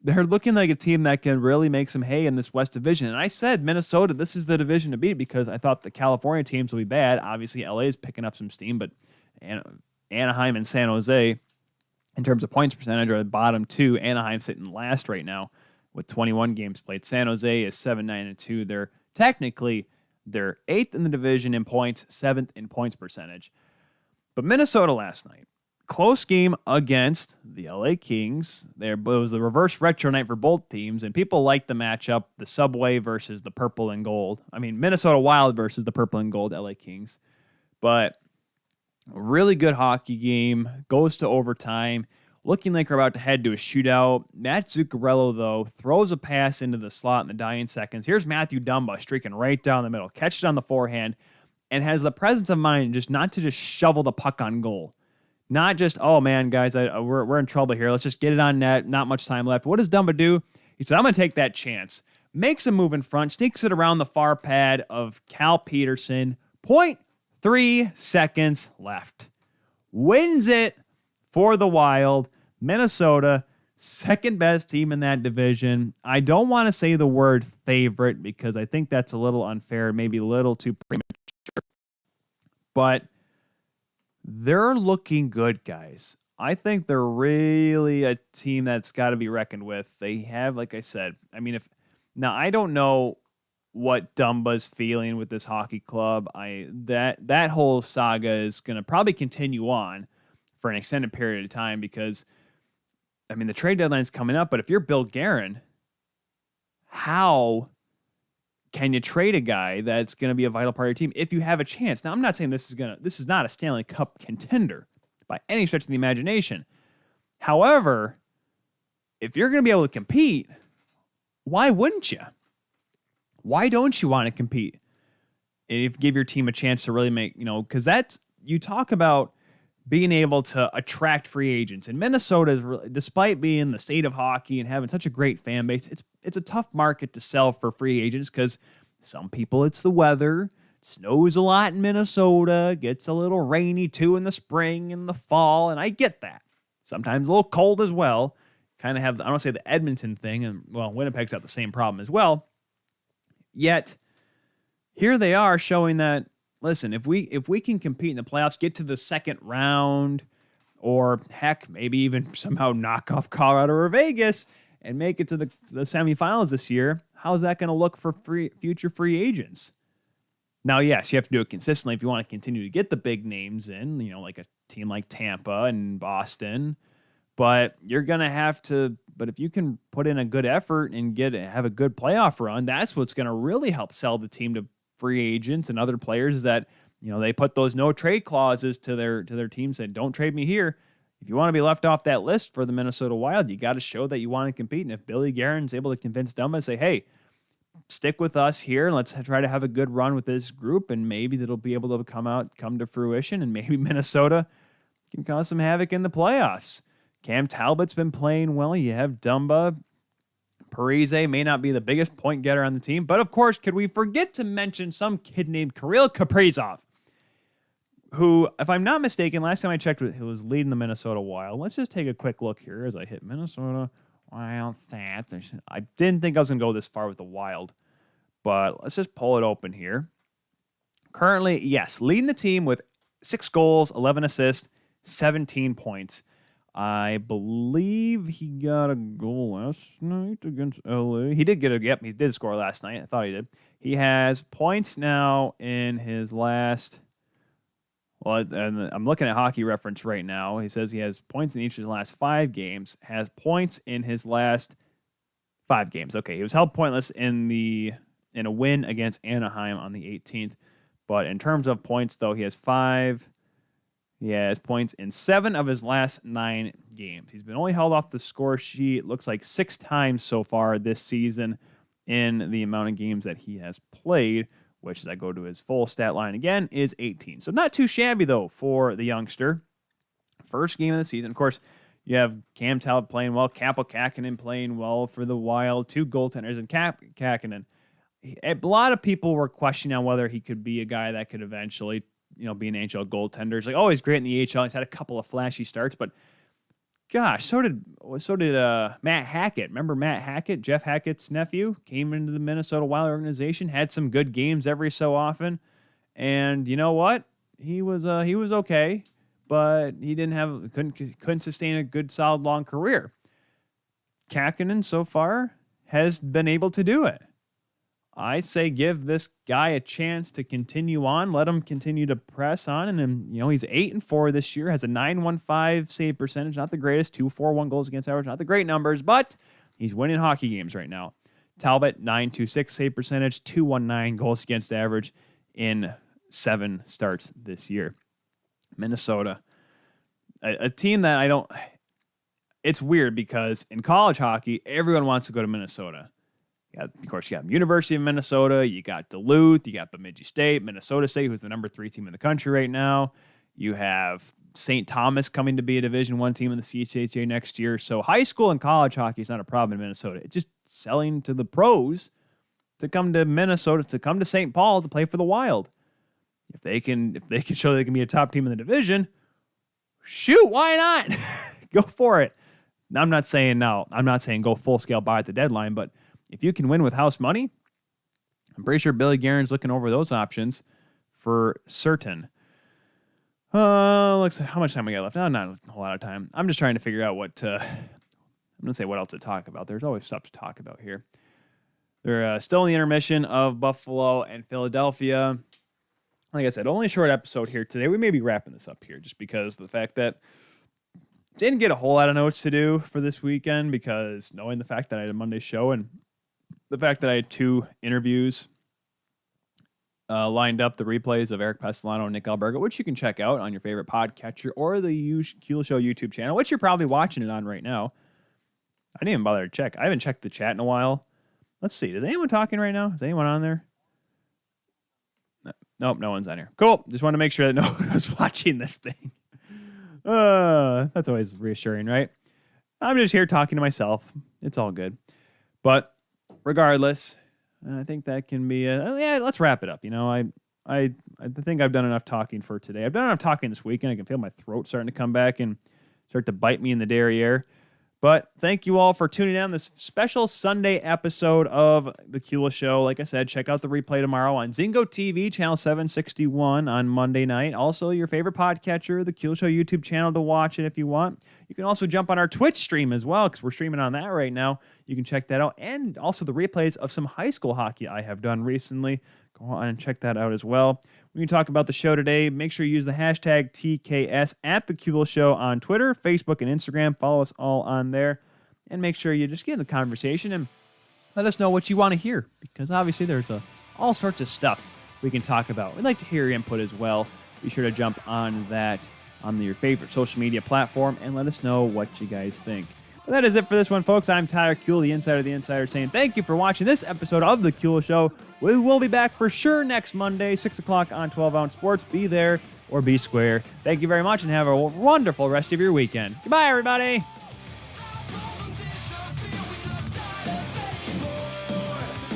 a team that can really make some hay in this West Division. And I said Minnesota, this is the division to beat, because I thought the California teams will be bad. Obviously, LA is picking up some steam, but Anaheim and San Jose, in terms of points percentage, are the bottom 2. Anaheim's sitting last right now with 21 games played. San Jose is 7-9-2. They're 8th in the division in points, 7th in points percentage. But Minnesota last night, close game against the LA Kings. It was the reverse retro night for both teams, and people like the matchup, the Subway versus the purple and gold. I mean, Minnesota Wild versus the purple and gold LA Kings. But a really good hockey game, goes to overtime. looking like we're about to head to a shootout. Matt Zuccarello, though, throws a pass into the slot in the dying seconds. Here's Matthew Dumba streaking right down the middle, catches it on the forehand, and has the presence of mind just not to just shovel the puck on goal. Not just, oh man, guys, we're in trouble here. Let's just get it on net. Not much time left. What does Dumba do? He said, I'm going to take that chance. Makes a move in front, sneaks it around the far pad of Cal Peterson. 0.3 seconds left. Wins it for the Wild. Minnesota, second best team in that division. I don't want to say the word favorite because I think that's a little unfair, maybe a little too premature. But they're looking good, guys. I think they're really a team that's got to be reckoned with. They have, like I said, I mean, now I don't know what Dumba's feeling with this hockey club. That whole saga is going to probably continue on for an extended period of time because, I mean, the trade deadline is coming up. But if you're Bill Guerin, how can you trade a guy that's going to be a vital part of your team if you have a chance? Now, I'm not saying this is not a Stanley Cup contender by any stretch of the imagination. However, if you're going to be able to compete, why wouldn't you? Why don't you want to compete? If give your team a chance to really make, because you talk about being able to attract free agents. And Minnesota is really, despite being the state of hockey and having such a great fan base, it's a tough market to sell for free agents because some people it's the weather. Snows a lot in Minnesota, gets a little rainy too in the spring and the fall, and I get that. Sometimes a little cold as well. Kind of have, I don't say the Edmonton thing, and well, Winnipeg's got the same problem as well. Yet, here they are showing that, listen, if we can compete in the playoffs, get to the second round, or heck, maybe even somehow knock off Colorado or Vegas and make it to the semifinals this year, how's that going to look for future free agents? Now, yes, you have to do it consistently if you want to continue to get the big names in, like a team like Tampa and Boston. But you're going to have to, but if you can put in a good effort and have a good playoff run, that's what's going to really help sell the team to free agents and other players that, they put those no trade clauses to their team, said, don't trade me here. If you want to be left off that list for the Minnesota Wild, you got to show that you want to compete. And if Billy Guerin's able to convince Dumba to say, hey, stick with us here and let's try to have a good run with this group, and maybe that'll be able to come to fruition, and maybe Minnesota can cause some havoc in the playoffs. Cam Talbot's been playing well. You have Dumba. Parise may not be the biggest point getter on the team, but of course, could we forget to mention some kid named Kirill Kaprizov, who, if I'm not mistaken, last time I checked, he was leading the Minnesota Wild. Let's just take a quick look here as I hit Minnesota Wild stats. I didn't think I was going to go this far with the Wild, but let's just pull it open here. Currently, yes, leading the team with 6 goals, 11 assists, 17 points. I believe he got a goal last night against LA. He did he did score last night. I thought he did. He has points now in his last, and I'm looking at Hockey Reference right now. He says he has points in each of his last 5 games, has points in his last 5 games. Okay, he was held pointless in a win against Anaheim on the 18th. But in terms of points, though, he has 5. He has points in 7 of his last 9 games. He's been only held off the score sheet, looks like 6 times so far this season in the amount of games that he has played, which, as I go to his full stat line again, is 18. So not too shabby, though, for the youngster. First game of the season. Of course, you have Cam Talbot playing well, Kaapo Kähkönen playing well for the Wild, 2 goaltenders, and Kähkönen. A lot of people were questioning on whether he could be a guy that could eventually be an NHL goaltender. It's like, oh, he's great in the AHL. He's had a couple of flashy starts, but gosh, so did Matt Hackett. Remember Matt Hackett, Jeff Hackett's nephew, came into the Minnesota Wild organization, had some good games every so often, and you know what? He was okay, but he couldn't sustain a good, solid, long career. Kähkönen so far has been able to do it. I say give this guy a chance to continue on. Let him continue to press on. And then, he's 8-4 this year, has a .915 save percentage, not the greatest, 241 goals against average, not the great numbers, but he's winning hockey games right now. Talbot, .926 save percentage, 219 goals against average in 7 starts this year. Minnesota, a team that it's weird because in college hockey, everyone wants to go to Minnesota. Of course, you got University of Minnesota, you got Duluth, you got Bemidji State, Minnesota State, who's the number 3 team in the country right now. You have St. Thomas coming to be a Division I team in the CHHA next year. So high school and college hockey is not a problem in Minnesota. It's just selling to the pros to come to Minnesota, to come to St. Paul to play for the Wild. If they can show they can be a top team in the division, shoot, why not? Go for it. I'm not saying go full scale buy at the deadline, but if you can win with house money, I'm pretty sure Billy Guerin's looking over those options for certain. Looks like how much time we got left. No, not a whole lot of time. I'm just trying to figure out I'm going to say what else to talk about. There's always stuff to talk about here. They're still in the intermission of Buffalo and Philadelphia. Like I said, only a short episode here today. We may be wrapping this up here just because of the fact that didn't get a whole lot of notes to do for this weekend, because knowing the fact that I had a Monday show and the fact that I had 2 interviews lined up, the replays of Erik Pessalano and Nick Alberga, which you can check out on your favorite podcatcher or the Kuehl Show YouTube channel, which you're probably watching it on right now. I didn't even bother to check. I haven't checked the chat in a while. Let's see. Is anyone talking right now? Is anyone on there? Nope, no one's on here. Cool. Just want to make sure that no one was watching this thing. That's always reassuring, right? I'm just here talking to myself. It's all good. But regardless, I think that can be let's wrap it up. I think I've done enough talking for today. I've done enough talking this weekend. I can feel my throat starting to come back and start to bite me in the derriere. But thank you all for tuning in this special Sunday episode of The Kuehl Show. Like I said, check out the replay tomorrow on Zingo TV, channel 761 on Monday night. Also, your favorite podcatcher, The Kuehl Show YouTube channel to watch it if you want. You can also jump on our Twitch stream as well, because we're streaming on that right now. You can check that out. And also the replays of some high school hockey I have done recently. Go on and check that out as well. When you talk about the show today, make sure you use the hashtag TKS at The Kuehl Show on Twitter, Facebook, and Instagram. Follow us all on there. And make sure you just get in the conversation and let us know what you want to hear, because obviously there's all sorts of stuff we can talk about. We'd like to hear your input as well. Be sure to jump on that on your favorite social media platform and let us know what you guys think. But that is it for this one, folks. I'm Tyler Kuehl, the Insider of the Insider, saying thank you for watching this episode of The Kuehl Show. We will be back for sure next Monday, 6 o'clock on 12 Ounce Sports. Be there or be square. Thank you very much and have a wonderful rest of your weekend. Goodbye, everybody.